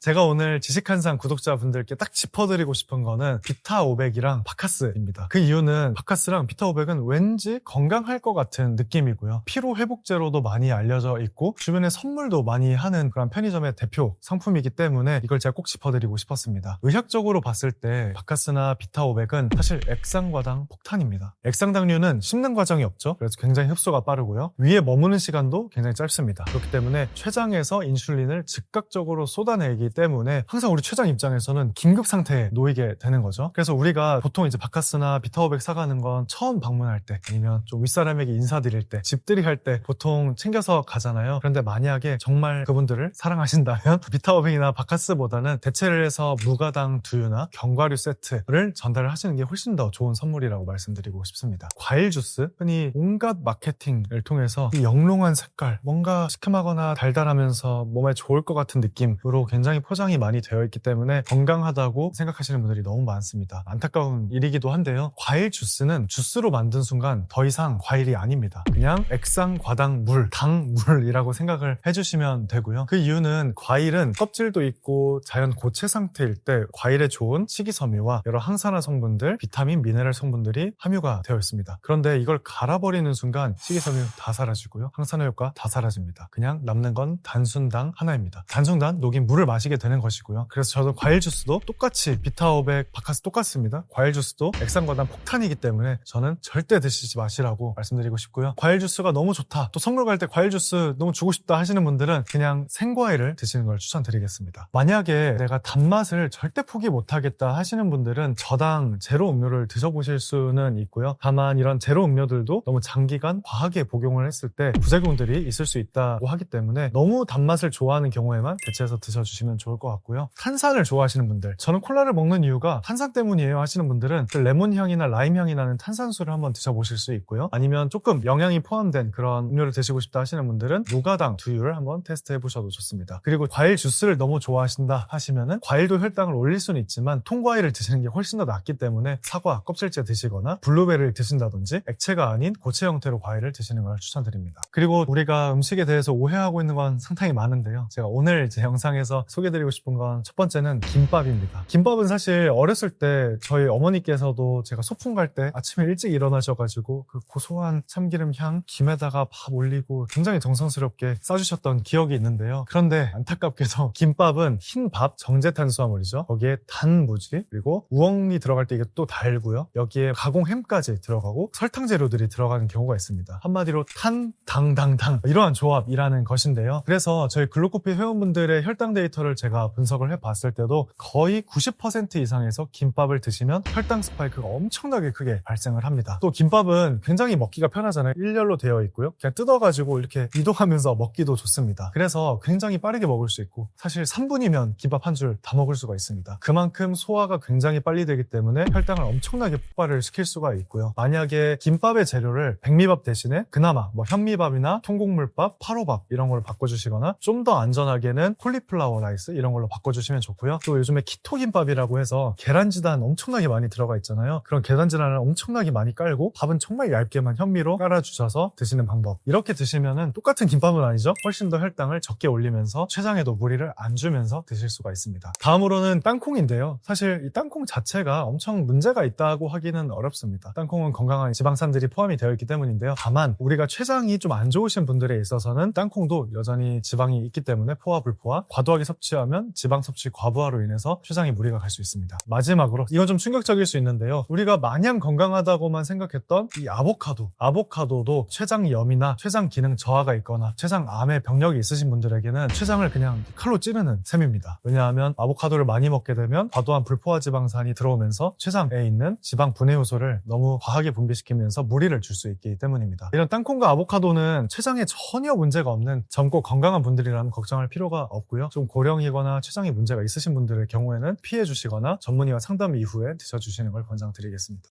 제가 오늘 지식한상 구독자분들께 딱 짚어드리고 싶은 거는 비타500이랑 바카스입니다. 그 이유는 바카스랑 비타500은 왠지 건강할 것 같은 느낌이고요. 피로회복제로도 많이 알려져 있고 주변에 선물도 많이 하는 그런 편의점의 대표 상품이기 때문에 이걸 제가 꼭 짚어드리고 싶었습니다. 의학적으로 봤을 때 바카스나 비타500은 사실 액상과당 폭탄입니다. 액상당류는 씹는 과정이 없죠. 그래서 굉장히 흡수가 빠르고요. 위에 머무는 시간도 굉장히 짧습니다. 그렇기 때문에 췌장에서 인슐린을 즉각적으로 쏟아내기 때문에 항상 우리 췌장 입장에서는 긴급 상태에 놓이게 되는 거죠. 그래서 우리가 보통 이제 바카스나 비타500 사가는 건 처음 방문할 때 아니면 좀 윗사람에게 인사드릴 때, 집들이 할 때 보통 챙겨서 가잖아요. 그런데 만약에 정말 그분들을 사랑하신다면 비타500이나 바카스보다는 대체를 해서 무가당 두유나 견과류 세트를 전달을 하시는 게 훨씬 더 좋은 선물이라고 말씀드리고 싶습니다. 과일 주스, 흔히 온갖 마케팅을 통해서 이 영롱한 색깔, 뭔가 시큼하거나 달달하면서 몸에 좋을 것 같은 느낌으로 굉장히 포장이 많이 되어 있기 때문에 건강하다고 생각하시는 분들이 너무 많습니다. 안타까운 일이기도 한데요. 과일 주스는 주스로 만든 순간 더 이상 과일이 아닙니다. 그냥 액상, 과당, 물, 당물이라고 생각을 해주시면 되고요. 그 이유는 과일은 껍질도 있고 자연 고체 상태일 때 과일에 좋은 식이섬유와 여러 항산화 성분들, 비타민, 미네랄 성분들이 함유가 되어 있습니다. 그런데 이걸 갈아버리는 순간 식이섬유 다 사라지고요. 항산화 효과 다 사라집니다. 그냥 남는 건 단순당 하나입니다. 단순당 녹인 물을 마시게 되는 것이고요. 그래서 저도 과일 주스도 똑같이 비타500, 바카스 똑같습니다. 과일 주스도 액상과당 폭탄이기 때문에 저는 절대 드시지 마시라고 말씀드리고 싶고요. 과일 주스가 너무 좋다, 또 선물 갈 때 과일 주스 너무 주고 싶다 하시는 분들은 그냥 생과일을 드시는 걸 추천드리겠습니다. 만약에 내가 단맛을 절대 포기 못하겠다 하시는 분들은 저당 제로 음료를 드셔보실 수는 있고요. 다만 이런 제로 음료들도 너무 장기간 과하게 복용을 했을 때 부작용들이 있을 수 있다고 하기 때문에 너무 단맛을 좋아하는 경우에만 대체해서 드셔주시면 좋을 것 같고요. 탄산을 좋아하시는 분들, 저는 콜라를 먹는 이유가 탄산 때문이에요 하시는 분들은 그 레몬 향이나 라임 향이 나는 탄산수를 한번 드셔보실 수 있고요. 아니면 조금 영양이 포함된 그런 음료를 드시고 싶다 하시는 분들은 무가당 두유를 한번 테스트 해보셔도 좋습니다. 그리고 과일 주스를 너무 좋아하신다 하시면은 과일도 혈당을 올릴 수는 있지만 통과일을 드시는 게 훨씬 더 낫기 때문에 사과 껍질째 드시거나 블루베리를 드신다든지 액체가 아닌 고체 형태로 과일을 드시는 걸 추천드립니다. 그리고 우리가 음식에 대해서 오해하고 있는 건 상당히 많은데요. 제가 오늘 제 영상에서 소개해 소개해드리고 싶은 건 첫 번째는 김밥입니다. 김밥은 사실 어렸을 때 저희 어머니께서도 제가 소풍 갈 때 아침에 일찍 일어나셔가지고 그 고소한 참기름 향, 김에다가 밥 올리고 굉장히 정성스럽게 싸주셨던 기억이 있는데요. 그런데 안타깝게도 김밥은 흰 밥, 정제탄수화물이죠. 거기에 단무지, 그리고 우엉이 들어갈 때 이게 또 달고요. 여기에 가공햄까지 들어가고 설탕 재료들이 들어가는 경우가 있습니다. 한마디로 탄, 당, 당, 당 이러한 조합이라는 것인데요. 그래서 저희 글루코피 회원분들의 혈당 데이터를 제가 분석을 해봤을 때도 거의 90% 이상에서 김밥을 드시면 혈당 스파이크가 엄청나게 크게 발생을 합니다. 또 김밥은 굉장히 먹기가 편하잖아요. 일렬로 되어 있고요. 그냥 뜯어가지고 이렇게 이동하면서 먹기도 좋습니다. 그래서 굉장히 빠르게 먹을 수 있고 사실 3분이면 김밥 한 줄 다 먹을 수가 있습니다. 그만큼 소화가 굉장히 빨리 되기 때문에 혈당을 엄청나게 폭발을 시킬 수가 있고요. 만약에 김밥의 재료를 백미밥 대신에 그나마 뭐 현미밥이나 통곡물밥, 파로밥 이런 걸로 바꿔주시거나 좀 더 안전하게는 콜리플라워 라이스 이런 걸로 바꿔주시면 좋고요. 또 요즘에 키토김밥이라고 해서 계란지단 엄청나게 많이 들어가 있잖아요. 그런 계란지단을 엄청나게 많이 깔고 밥은 정말 얇게만 현미로 깔아주셔서 드시는 방법. 이렇게 드시면은 똑같은 김밥은 아니죠. 훨씬 더 혈당을 적게 올리면서 췌장에도 무리를 안 주면서 드실 수가 있습니다. 다음으로는 땅콩인데요. 사실 이 땅콩 자체가 엄청 문제가 있다고 하기는 어렵습니다. 땅콩은 건강한 지방산들이 포함이 되어 있기 때문인데요. 다만 우리가 췌장이 좀 안 좋으신 분들에 있어서는 땅콩도 여전히 지방이 있기 때문에 포화 불포화, 과도하게 섭취하면 지방 섭취 과부하로 인해서 췌장에 무리가 갈 수 있습니다. 마지막으로 이건 좀 충격적일 수 있는데요. 우리가 마냥 건강하다고만 생각했던 이 아보카도도 췌장염이나 췌장 기능 저하가 있거나 췌장암의 병력이 있으신 분들에게는 췌장을 그냥 칼로 찌르는 셈입니다. 왜냐하면 아보카도를 많이 먹게 되면 과도한 불포화 지방산이 들어오면서 췌장에 있는 지방 분해 효소를 너무 과하게 분비시키면서 무리를 줄 수 있기 때문입니다. 이런 땅콩과 아보카도는 췌장에 전혀 문제가 없는 젊고 건강한 분들이라면 걱정할 필요가 없고요. 좀 고령이거나 췌장에 문제가 있으신 분들의 경우에는 피해 주시거나 전문의와 상담 이후에 드셔주시는 걸 권장드리겠습니다.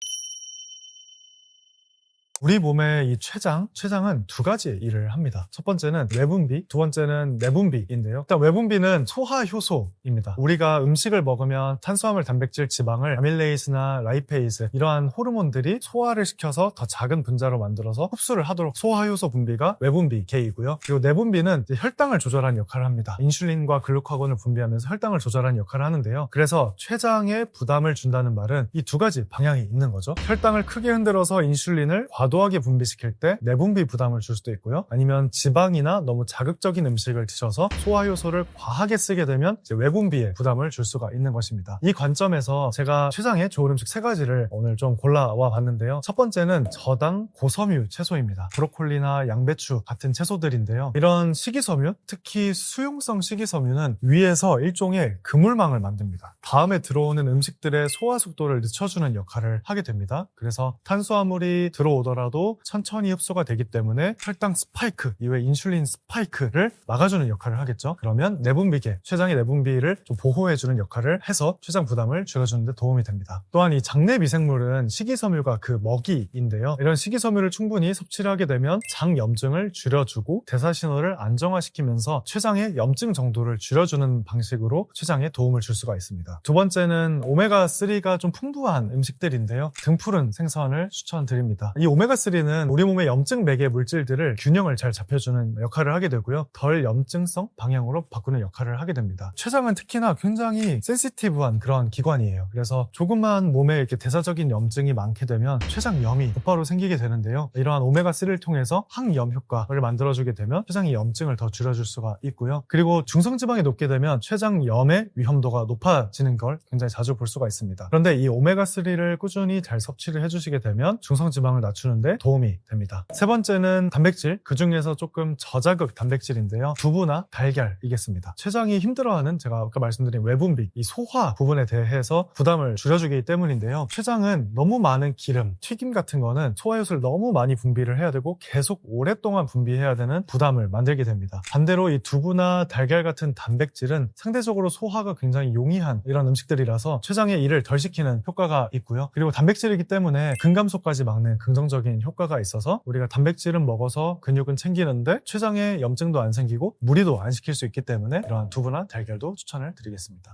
우리 몸의 이 췌장은 두 가지 일을 합니다. 첫 번째는 외분비, 두 번째는 내분비인데요. 일단 외분비는 소화 효소입니다. 우리가 음식을 먹으면 탄수화물, 단백질, 지방을 아밀레이스나 라이페이스 이러한 호르몬들이 소화를 시켜서 더 작은 분자로 만들어서 흡수를 하도록 소화 효소 분비가 외분비 계이고요. 그리고 내분비는 혈당을 조절하는 역할을 합니다. 인슐린과 글루카곤을 분비하면서 혈당을 조절하는 역할을 하는데요. 그래서 췌장에 부담을 준다는 말은 이 두 가지 방향이 있는 거죠. 혈당을 크게 흔들어서 인슐린을 과도하게 분비시킬 때 내분비 부담을 줄 수도 있고요. 아니면 지방이나 너무 자극적인 음식을 드셔서 소화효소를 과하게 쓰게 되면 이제 외분비에 부담을 줄 수가 있는 것입니다. 이 관점에서 제가 췌장에 좋은 음식 세 가지를 오늘 좀 골라와 봤는데요. 첫 번째는 저당 고섬유 채소입니다. 브로콜리나 양배추 같은 채소들인데요. 이런 식이섬유, 특히 수용성 식이섬유는 위에서 일종의 그물망을 만듭니다. 다음에 들어오는 음식들의 소화 속도를 늦춰주는 역할을 하게 됩니다. 그래서 탄수화물이 들어오더라도 천천히 흡수가 되기 때문에 혈당 스파이크 이외 인슐린 스파이크를 막아주는 역할을 하겠죠. 그러면 내분비계, 췌장의 내분비를 좀 보호해주는 역할을 해서 췌장 부담을 줄여주는 데 도움이 됩니다. 또한 이 장내 미생물은 식이섬유가 그 먹이인데요. 이런 식이섬유를 충분히 섭취를 하게 되면 장염증을 줄여주고 대사신호를 안정화시키면서 췌장의 염증 정도를 줄여주는 방식으로 췌장에 도움을 줄 수가 있습니다. 두 번째는 오메가3가 좀 풍부한 음식들인데요. 등푸른 생선을 추천드립니다. 이 오메가3는 우리 몸의 염증 매개 물질들을 균형을 잘 잡혀주는 역할을 하게 되고요. 덜 염증성 방향으로 바꾸는 역할을 하게 됩니다. 췌장은 특히나 굉장히 센시티브한 그런 기관이에요. 그래서 조금만 몸에 이렇게 대사적인 염증이 많게 되면 췌장염이 곧바로 생기게 되는데요. 이러한 오메가3를 통해서 항염 효과를 만들어주게 되면 췌장의 염증을 더 줄여줄 수가 있고요. 그리고 중성지방이 높게 되면 췌장염의 위험도가 높아지는 걸 굉장히 자주 볼 수가 있습니다. 그런데 이 오메가3를 꾸준히 잘 섭취를 해주시게 되면 중성지방을 낮추는데 도움이 됩니다. 세 번째는 단백질, 그 중에서 조금 저자극 단백질인데요. 두부나 달걀이겠습니다. 췌장이 힘들어하는 제가 아까 말씀드린 외분비, 이 소화 부분에 대해서 부담을 줄여주기 때문인데요. 췌장은 너무 많은 기름, 튀김 같은 거는 소화효소를 너무 많이 분비를 해야 되고 계속 오랫동안 분비해야 되는 부담을 만들게 됩니다. 반대로 이 두부나 달걀 같은 단백질은 상대적으로 소화가 굉장히 용이한 이런 음식들이라서 췌장의 일을 덜 시키는 효과가 있고요. 그리고 단백질이기 때문에 근감소까지 막는 긍정적인 효과가 있어서 우리가 단백질은 먹어서 근육은 챙기는데 췌장에 염증도 안 생기고 무리도 안 시킬 수 있기 때문에 이러한 두부나 달걀도 추천을 드리겠습니다.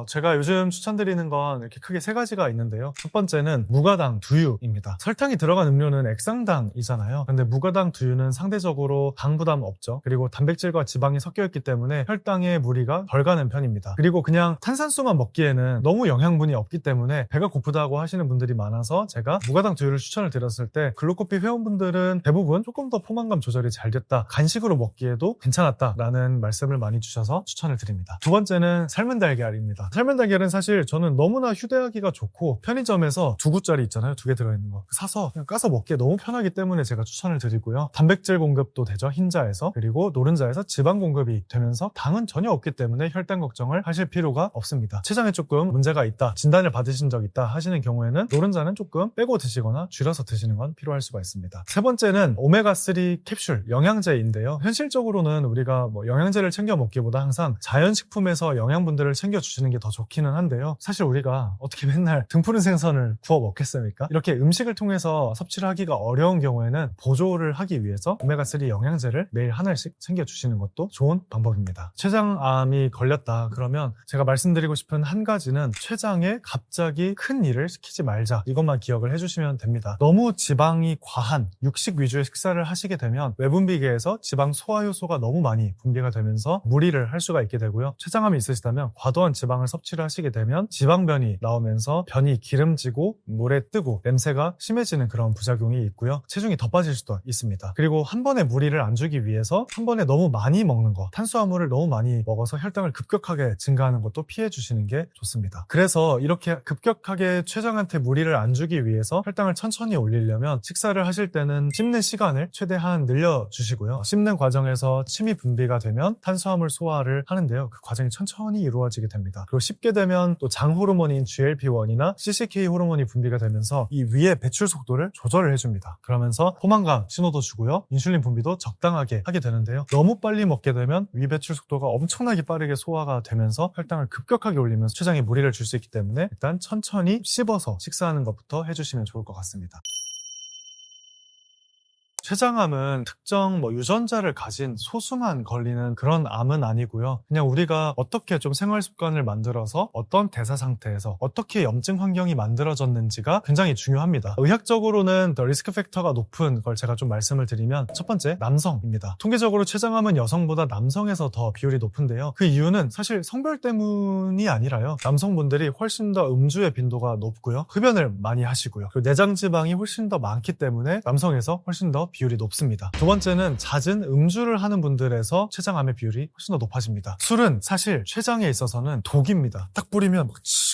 제가 요즘 추천드리는 건 이렇게 크게 세 가지가 있는데요. 첫 번째는 무가당 두유입니다. 설탕이 들어간 음료는 액상당이잖아요. 근데 무가당 두유는 상대적으로 당 부담 없죠. 그리고 단백질과 지방이 섞여 있기 때문에 혈당에 무리가 덜 가는 편입니다. 그리고 그냥 탄산수만 먹기에는 너무 영양분이 없기 때문에 배가 고프다고 하시는 분들이 많아서 제가 무가당 두유를 추천을 드렸을 때 글루코피 회원분들은 대부분 조금 더 포만감 조절이 잘 됐다, 간식으로 먹기에도 괜찮았다라는 말씀을 많이 주셔서 추천을 드립니다. 두 번째는 삶은 달걀입니다. 삶은 달걀은 사실 저는 너무나 휴대하기가 좋고 편의점에서 2구짜리 있잖아요. 2개 들어있는 거 사서 그냥 까서 먹기에 너무 편하기 때문에 제가 추천을 드리고요. 단백질 공급도 되죠. 흰자에서. 그리고 노른자에서 지방 공급이 되면서 당은 전혀 없기 때문에 혈당 걱정을 하실 필요가 없습니다. 췌장에 조금 문제가 있다, 진단을 받으신 적 있다 하시는 경우에는 노른자는 조금 빼고 드시거나 줄여서 드시는 건 필요할 수가 있습니다. 세 번째는 오메가3 캡슐 영양제인데요. 현실적으로는 우리가 영양제를 챙겨 먹기보다 항상 자연식품에서 영양분들을 챙겨주시는 게 더 좋기는 한데요. 사실 우리가 어떻게 맨날 등푸른 생선을 구워 먹겠습니까? 이렇게 음식을 통해서 섭취를 하기가 어려운 경우에는 보조를 하기 위해서 오메가3 영양제를 매일 하나씩 챙겨주시는 것도 좋은 방법입니다. 췌장암이 걸렸다 그러면 제가 말씀드리고 싶은 한 가지는 췌장에 갑자기 큰 일을 시키지 말자, 이것만 기억을 해주시면 됩니다. 너무 지방이 과한 육식 위주의 식사를 하시게 되면 외분비계에서 지방 소화 효소가 너무 많이 분비가 되면서 무리를 할 수가 있게 되고요. 췌장암이 있으시다면 과도한 지방을 섭취를 하시게 되면 지방변이 나오면서 변이 기름지고 물에 뜨고 냄새가 심해지는 그런 부작용이 있고요. 체중이 더 빠질 수도 있습니다. 그리고 한 번에 무리를 안 주기 위해서 한 번에 너무 많이 먹는 거, 탄수화물을 너무 많이 먹어서 혈당을 급격하게 증가하는 것도 피해 주시는 게 좋습니다. 그래서 이렇게 급격하게 췌장한테 무리를 안 주기 위해서 혈당을 천천히 올리려면 식사를 하실 때는 씹는 시간을 최대한 늘려주시고요. 씹는 과정에서 침이 분비가 되면 탄수화물 소화를 하는데요. 그 과정이 천천히 이루어지게 됩니다. 그리고 씹게 되면 또 장 호르몬인 GLP-1이나 CCK 호르몬이 분비가 되면서 이 위의 배출 속도를 조절을 해줍니다. 그러면서 포만감 신호도 주고요. 인슐린 분비도 적당하게 하게 되는데요. 너무 빨리 먹게 되면 위 배출 속도가 엄청나게 빠르게 소화가 되면서 혈당을 급격하게 올리면서 췌장에 무리를 줄 수 있기 때문에 일단 천천히 씹어서 식사하는 것부터 해주시면 좋을 것 같습니다. 췌장암은 특정 유전자를 가진 소수만 걸리는 그런 암은 아니고요. 그냥 우리가 어떻게 좀 생활 습관을 만들어서 어떤 대사 상태에서 어떻게 염증 환경이 만들어졌는지가 굉장히 중요합니다. 의학적으로는 더 리스크 팩터가 높은 걸 제가 좀 말씀을 드리면 첫 번째, 남성입니다. 통계적으로 췌장암은 여성보다 남성에서 더 비율이 높은데요. 그 이유는 사실 성별 때문이 아니라요. 남성분들이 훨씬 더 음주의 빈도가 높고요. 흡연을 많이 하시고요. 그리고 내장 지방이 훨씬 더 많기 때문에 남성에서 훨씬 더 비율이 높습니다. 두 번째는 잦은 음주를 하는 분들에서 췌장암의 비율이 훨씬 더 높아집니다. 술은 사실 췌장에 있어서는 독입니다. 딱 뿌리면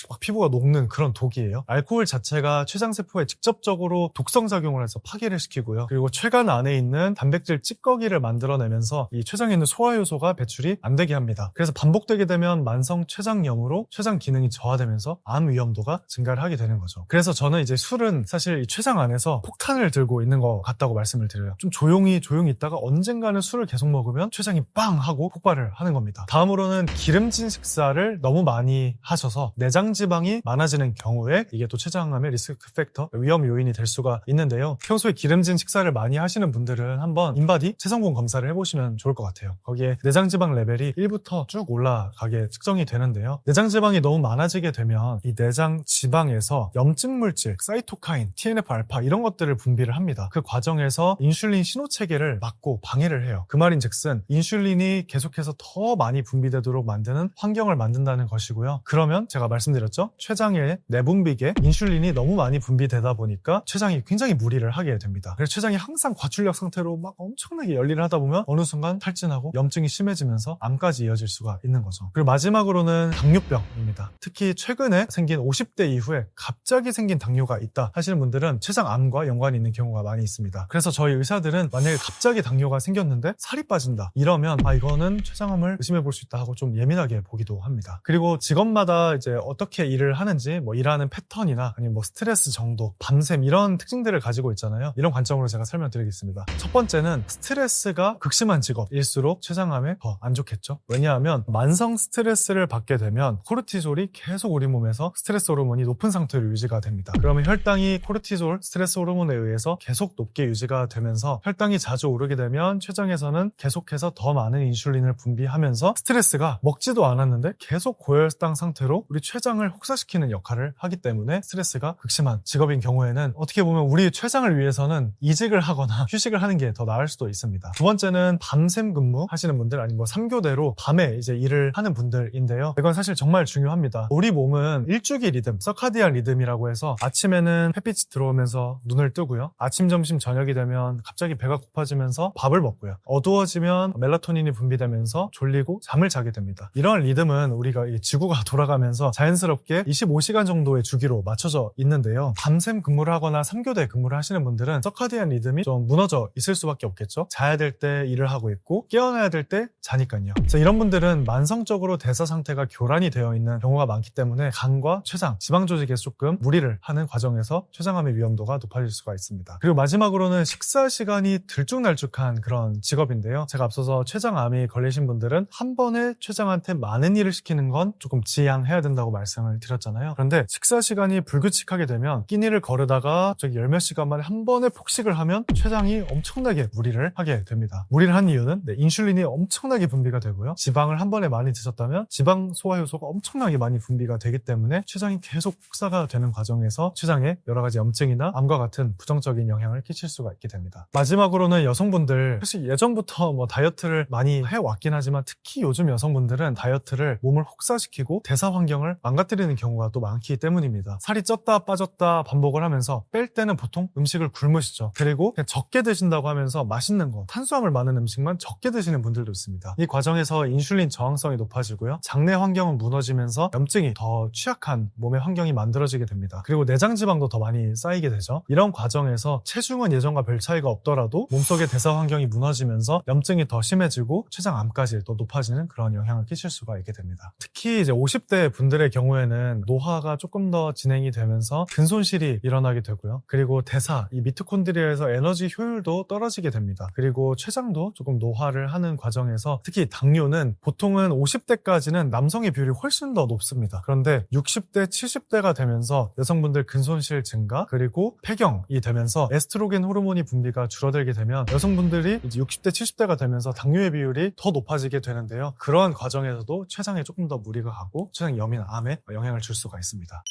막 피부가 녹는 그런 독이에요. 알코올 자체가 췌장세포에 직접적으로 독성작용을 해서 파괴를 시키고요. 그리고 췌간 안에 있는 단백질 찌꺼기를 만들어내면서 이 췌장에 있는 소화효소가 배출이 안 되게 합니다. 그래서 반복되게 되면 만성 췌장염으로 췌장 기능이 저하되면서 암 위험도가 증가를 하게 되는 거죠. 그래서 저는 이제 술은 사실 이 췌장 안에서 폭탄을 들고 있는 것 같다고 말씀을 드려요. 좀 조용히 있다가 언젠가는 술을 계속 먹으면 췌장이 빵 하고 폭발을 하는 겁니다. 다음으로는 기름진 식사를 너무 많이 하셔서 내장 지방이 많아지는 경우에 이게 또 췌장암의 리스크 팩터, 위험 요인이 될 수가 있는데요. 평소에 기름진 식사를 많이 하시는 분들은 한번 인바디 체성분 검사를 해보시면 좋을 것 같아요. 거기에 내장 지방 레벨이 1부터 쭉 올라가게 측정이 되는데요. 내장 지방이 너무 많아지게 되면 이 내장 지방에서 염증 물질, 사이토카인, TNF-알파 이런 것들을 분비를 합니다. 그 과정에서 인슐린 신호 체계를 막고 방해를 해요. 그 말인즉슨 인슐린이 계속해서 더 많이 분비되도록 만드는 환경을 만든다는 것이고요. 그러면 제가 말씀드렸죠? 췌장의 내분비계 인슐린이 너무 많이 분비되다 보니까 췌장이 굉장히 무리를 하게 됩니다. 그래서 췌장이 항상 과출력 상태로 막 엄청나게 열일을 하다 보면 어느 순간 탈진하고 염증이 심해지면서 암까지 이어질 수가 있는 거죠. 그리고 마지막으로는 당뇨병입니다. 특히 최근에 생긴 50대 이후에 갑자기 생긴 당뇨가 있다 하시는 분들은 췌장암과 연관이 있는 경우가 많이 있습니다. 그래서 저희 의사들은 만약에 갑자기 당뇨가 생겼는데 살이 빠진다 이러면 이거는 췌장암을 의심해 볼 수 있다 하고 좀 예민하게 보기도 합니다. 그리고 직업마다 이제 어떻게 일을 하는지 일하는 패턴이나 아니면 스트레스 정도, 밤샘 이런 특징들을 가지고 있잖아요. 이런 관점으로 제가 설명드리겠습니다. 첫 번째는 스트레스가 극심한 직업일수록 췌장암에 더 안 좋겠죠. 왜냐하면 만성 스트레스를 받게 되면 코르티솔이 계속 우리 몸에서 스트레스 호르몬이 높은 상태로 유지가 됩니다. 그러면 혈당이 코르티솔, 스트레스 호르몬에 의해서 계속 높게 유지가 되면서 혈당이 자주 오르게 되면 췌장에서는 계속해서 더 많은 인슐린을 분비하면서 스트레스가 먹지도 않았는데 계속 고혈당 상태로 우리 췌장을 혹사시키는 역할을 하기 때문에 스트레스가 극심한 직업인 경우에는 어떻게 보면 우리 췌장을 위해서는 이직을 하거나 휴식을 하는 게 더 나을 수도 있습니다. 두 번째는 밤샘 근무 하시는 분들, 아니면 3교대로 밤에 이제 일을 하는 분들인데요. 이건 사실 정말 중요합니다. 우리 몸은 일주기 리듬, 서카디안 리듬이라고 해서 아침에는 햇빛이 들어오면서 눈을 뜨고요. 아침, 점심, 저녁이 되면 갑자기 배가 고파지면서 밥을 먹고요. 어두워지면 멜라토닌이 분비되면서 졸리고 잠을 자게 됩니다. 이런 리듬은 우리가 이 지구가 돌아가면서 자연스럽게 25시간 정도의 주기로 맞춰져 있는데요. 밤샘 근무를 하거나 3교대 근무를 하시는 분들은 서카디안 리듬이 좀 무너져 있을 수밖에 없겠죠. 자야 될 때 일을 하고 있고 깨어나야 될 때 자니까요. 그래서 이런 분들은 만성적으로 대사 상태가 교란이 되어 있는 경우가 많기 때문에 간과 췌장, 지방 조직에 조금 무리를 하는 과정에서 췌장암의 위험도가 높아질 수가 있습니다. 그리고 마지막으로는 식사 시간이 들쭉날쭉한 그런 직업인데요. 제가 앞서서 췌장암이 걸리신 분들은 한 번에 췌장한테 많은 일을 시키는 건 조금 지양해야 된다고 말씀을 드렸잖아요. 그런데 식사 시간이 불규칙하게 되면 끼니를 거르다가 갑자기 열몇 시간 만에 한 번에 폭식을 하면 췌장이 엄청나게 무리를 하게 됩니다. 무리를 한 이유는 인슐린이 엄청나게 분비가 되고요. 지방을 한 번에 많이 드셨다면 지방 소화 효소가 엄청나게 많이 분비가 되기 때문에 췌장이 계속 혹사가 되는 과정에서 췌장에 여러 가지 염증이나 암과 같은 부정적인 영향을 끼칠 수가 있게 됩니다. 마지막으로는 여성분들, 사실 예전부터 다이어트를 많이 해왔긴 하지만 특히 요즘 여성분들은 다이어트를 몸을 혹사시키고 대사 환경을 망가뜨리는 경우가 또 많기 때문입니다. 살이 쪘다 빠졌다 반복을 하면서 뺄 때는 보통 음식을 굶으시죠. 그리고 그냥 적게 드신다고 하면서 맛있는 거, 탄수화물 많은 음식만 적게 드시는 분들도 있습니다. 이 과정에서 인슐린 저항성이 높아지고요. 장내 환경은 무너지면서 염증이 더 취약한 몸의 환경이 만들어지게 됩니다. 그리고 내장 지방도 더 많이 쌓이게 되죠. 이런 과정에서 체중은 예전과 별 차이가 없더라도 몸속의 대사 환경이 무너지면서 염증이 더 심해지고 췌장암까지 또 높아지는 그런 영향을 끼칠 수가 있게 됩니다. 특히 이제 50대 분들의 경우에는 노화가 조금 더 진행이 되면서 근손실이 일어나게 되고요. 그리고 대사, 이 미토콘드리아에서 에너지 효율도 떨어지게 됩니다. 그리고 췌장도 조금 노화를 하는 과정에서 특히 당뇨는 보통은 50대까지는 남성의 비율이 훨씬 더 높습니다. 그런데 60대, 70대가 되면서 여성분들 근손실 증가, 그리고 폐경이 되면서 에스트로겐 호르몬이 분비가 줄어들게 되면 여성분들이 이제 60대, 70대가 되면서 당뇨의 비율이 더 높아지게 되는데요. 그러한 과정에서도 췌장에 조금 더 무리가 가고 췌장염이나 암에 영향을 줄 수가 있습니다.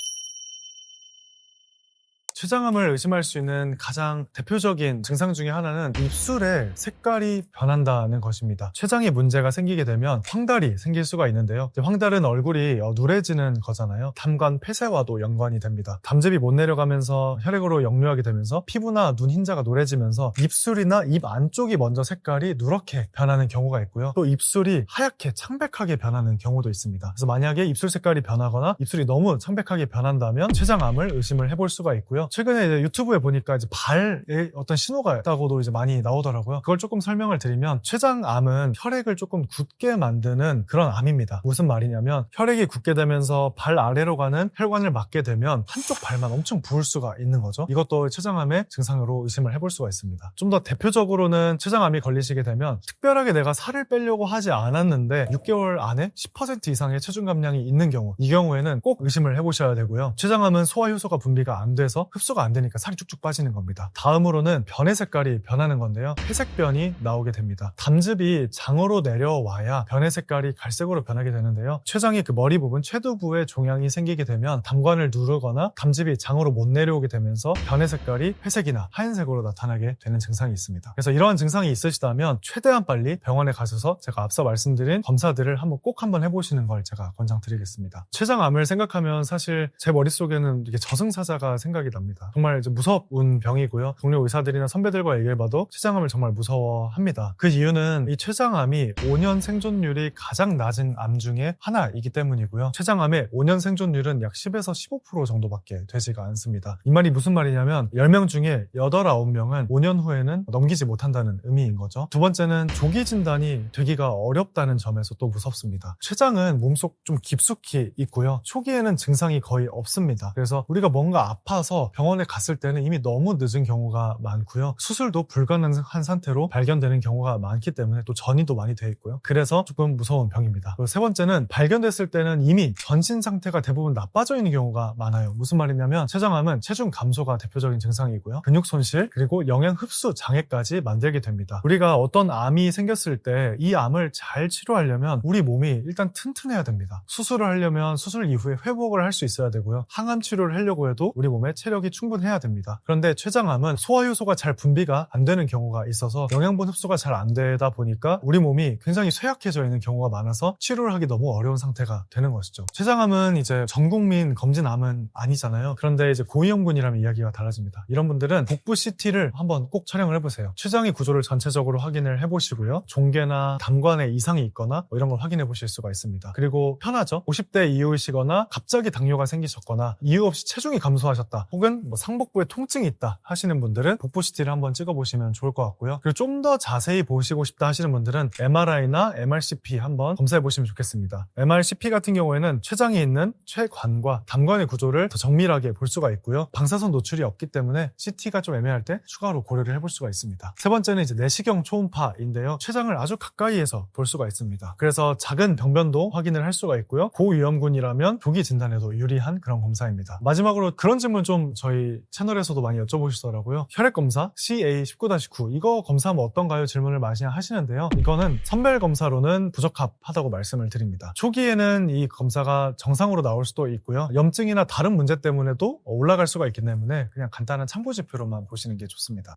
췌장암을 의심할 수 있는 가장 대표적인 증상 중에 하나는 입술의 색깔이 변한다는 것입니다. 췌장에 문제가 생기게 되면 황달이 생길 수가 있는데요. 황달은 얼굴이 누래지는 거잖아요. 담관 폐쇄와도 연관이 됩니다. 담즙이 못 내려가면서 혈액으로 역류하게 되면서 피부나 눈 흰자가 노래지면서 입술이나 입 안쪽이 먼저 색깔이 누렇게 변하는 경우가 있고요. 또 입술이 하얗게 창백하게 변하는 경우도 있습니다. 그래서 만약에 입술 색깔이 변하거나 입술이 너무 창백하게 변한다면 췌장암을 의심을 해볼 수가 있고요. 최근에 이제 유튜브에 보니까 이제 발에 어떤 신호가 있다고도 이제 많이 나오더라고요. 그걸 조금 설명을 드리면 췌장암은 혈액을 조금 굳게 만드는 그런 암입니다. 무슨 말이냐면 혈액이 굳게 되면서 발 아래로 가는 혈관을 막게 되면 한쪽 발만 엄청 부을 수가 있는 거죠. 이것도 췌장암의 증상으로 의심을 해볼 수가 있습니다. 좀 더 대표적으로는 췌장암이 걸리시게 되면 특별하게 내가 살을 빼려고 하지 않았는데 6개월 안에 10% 이상의 체중 감량이 있는 경우, 이 경우에는 꼭 의심을 해보셔야 되고요. 췌장암은 소화 효소가 분비가 안 돼서 흡수가 안 되니까 살이 쭉쭉 빠지는 겁니다. 다음으로는 변의 색깔이 변하는 건데요. 회색변이 나오게 됩니다. 담즙이 장으로 내려와야 변의 색깔이 갈색으로 변하게 되는데요. 췌장의 그 머리 부분, 췌두부에 종양이 생기게 되면 담관을 누르거나 담즙이 장으로 못 내려오게 되면서 변의 색깔이 회색이나 하얀색으로 나타나게 되는 증상이 있습니다. 그래서 이러한 증상이 있으시다면 최대한 빨리 병원에 가셔서 제가 앞서 말씀드린 검사들을 꼭 한번 해보시는 걸 제가 권장드리겠습니다. 췌장암을 생각하면 사실 제 머릿속에는 이게 저승사자가 생각이 납니다. 정말 이제 무서운 병이고요. 동료 의사들이나 선배들과 얘기해봐도 췌장암을 정말 무서워합니다. 그 이유는 이 췌장암이 5년 생존율이 가장 낮은 암 중에 하나이기 때문이고요. 췌장암의 5년 생존율은 약 10에서 15% 정도밖에 되지가 않습니다. 이 말이 무슨 말이냐면 10명 중에 8, 9명은 5년 후에는 넘기지 못한다는 의미인 거죠. 두 번째는 조기 진단이 되기가 어렵다는 점에서 또 무섭습니다. 췌장은 몸속 좀 깊숙이 있고요. 초기에는 증상이 거의 없습니다. 그래서 우리가 뭔가 아파서 병원에 갔을 때는 이미 너무 늦은 경우가 많고요. 수술도 불가능한 상태로 발견되는 경우가 많기 때문에 또 전이도 많이 돼 있고요. 그래서 조금 무서운 병입니다. 그리고 세 번째는 발견됐을 때는 이미 전신 상태가 대부분 나빠져 있는 경우가 많아요. 무슨 말이냐면 췌장암은 체중 감소가 대표적인 증상이고요. 근육 손실 그리고 영양 흡수 장애까지 만들게 됩니다. 우리가 어떤 암이 생겼을 때 이 암을 잘 치료하려면 우리 몸이 일단 튼튼해야 됩니다. 수술을 하려면 수술 이후에 회복을 할 수 있어야 되고요. 항암 치료를 하려고 해도 우리 몸에 체력이 충분해야 됩니다. 그런데 췌장암은 소화효소가 잘 분비가 안 되는 경우가 있어서 영양분 흡수가 잘 안 되다 보니까 우리 몸이 굉장히 쇠약해져 있는 경우가 많아서 치료를 하기 너무 어려운 상태가 되는 것이죠. 췌장암은 이제 전 국민 검진암은 아니잖아요. 그런데 이제 고위험군이라면 이야기가 달라집니다. 이런 분들은 복부 CT를 한번 꼭 촬영을 해보세요. 췌장의 구조를 전체적으로 확인을 해보시고요. 종괴나 담관에 이상이 있거나 뭐 이런 걸 확인해 보실 수가 있습니다. 그리고 편하죠. 50대 이후이시거나 갑자기 당뇨가 생기셨거나 이유 없이 체중이 감소하셨다 혹은 뭐 상복부에 통증이 있다 하시는 분들은 복부 CT를 한번 찍어보시면 좋을 것 같고요. 그리고 좀 더 자세히 보시고 싶다 하시는 분들은 MRI나 MRCP 한번 검사해 보시면 좋겠습니다. MRCP 같은 경우에는 췌장에 있는 췌관과 담관의 구조를 더 정밀하게 볼 수가 있고요. 방사선 노출이 없기 때문에 CT가 좀 애매할 때 추가로 고려를 해볼 수가 있습니다. 세 번째는 이제 내시경 초음파인데요. 췌장을 아주 가까이에서 볼 수가 있습니다. 그래서 작은 병변도 확인을 할 수가 있고요. 고위험군이라면 조기 진단에도 유리한 그런 검사입니다. 마지막으로 그런 질문 좀 저희 채널에서도 많이 여쭤보시더라고요. 혈액검사 CA19-9 이거 검사하면 어떤가요? 질문을 많이 하시는데요. 이거는 선별 검사로는 부적합하다고 말씀을 드립니다. 초기에는 이 검사가 정상으로 나올 수도 있고요. 염증이나 다른 문제 때문에도 올라갈 수가 있기 때문에 그냥 간단한 참고지표로만 보시는 게 좋습니다.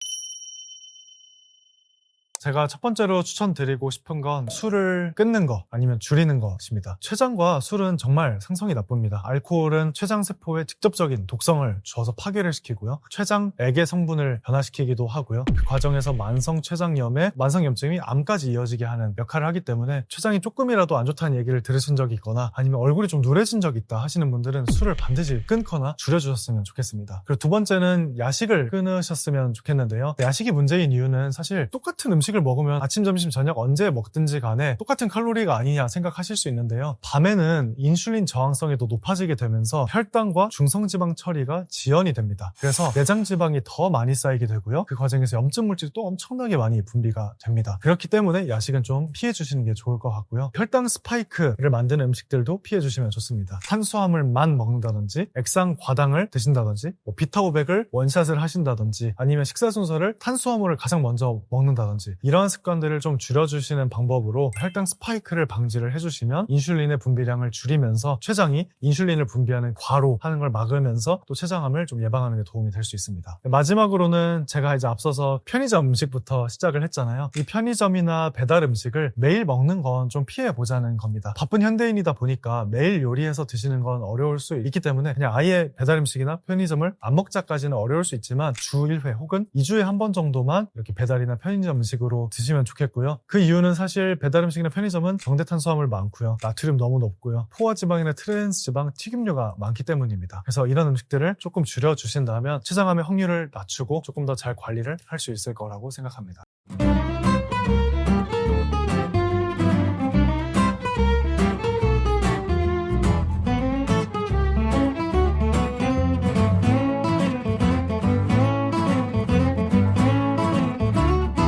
제가 첫 번째로 추천드리고 싶은 건 술을 끊는 거 아니면 줄이는 것입니다. 췌장과 술은 정말 상성이 나쁩니다. 알코올은 췌장세포에 직접적인 독성을 주어서 파괴를 시키고요. 췌장액의 성분을 변화시키기도 하고요. 그 과정에서 만성췌장염에 만성염증이 암까지 이어지게 하는 역할을 하기 때문에 췌장이 조금이라도 안 좋다는 얘기를 들으신 적이 있거나 아니면 얼굴이 좀 누래진 적이 있다 하시는 분들은 술을 반드시 끊거나 줄여주셨으면 좋겠습니다. 그리고 두 번째는 야식을 끊으셨으면 좋겠는데요. 야식이 문제인 이유는 사실 똑같은 음식을 먹으면 아침, 점심, 저녁 언제 먹든지 간에 똑같은 칼로리가 아니냐 생각하실 수 있는데요. 밤에는 인슐린 저항성이 더 높아지게 되면서 혈당과 중성지방 처리가 지연이 됩니다. 그래서 내장지방이 더 많이 쌓이게 되고요. 그 과정에서 염증 물질이 또 엄청나게 많이 분비가 됩니다. 그렇기 때문에 야식은 좀 피해 주시는 게 좋을 것 같고요. 혈당 스파이크를 만드는 음식들도 피해 주시면 좋습니다. 탄수화물만 먹는다든지 액상 과당을 드신다든지 비타500을 원샷을 하신다든지 아니면 식사 순서를 탄수화물을 가장 먼저 먹는다든지 이러한 습관들을 좀 줄여주시는 방법으로 혈당 스파이크를 방지를 해주시면 인슐린의 분비량을 줄이면서 췌장이 인슐린을 분비하는 과로하는 걸 막으면서 또 췌장암을 좀 예방하는 데 도움이 될 수 있습니다. 마지막으로는 제가 이제 앞서서 편의점 음식부터 시작을 했잖아요. 이 편의점이나 배달 음식을 매일 먹는 건 좀 피해보자는 겁니다. 바쁜 현대인이다 보니까 매일 요리해서 드시는 건 어려울 수 있기 때문에 그냥 아예 배달 음식이나 편의점을 안 먹자까지는 어려울 수 있지만 주 1회 혹은 2주에 한 번 정도만 이렇게 배달이나 편의점 음식으로 드시면 좋겠고요. 그 이유는 사실 배달 음식이나 편의점은 정제 탄수화물 많고요. 나트륨 너무 높고요. 포화지방이나 트랜스지방, 튀김류가 많기 때문입니다. 그래서 이런 음식들을 조금 줄여주신다면 췌장암의 확률을 낮추고 조금 더 잘 관리를 할 수 있을 거라고 생각합니다.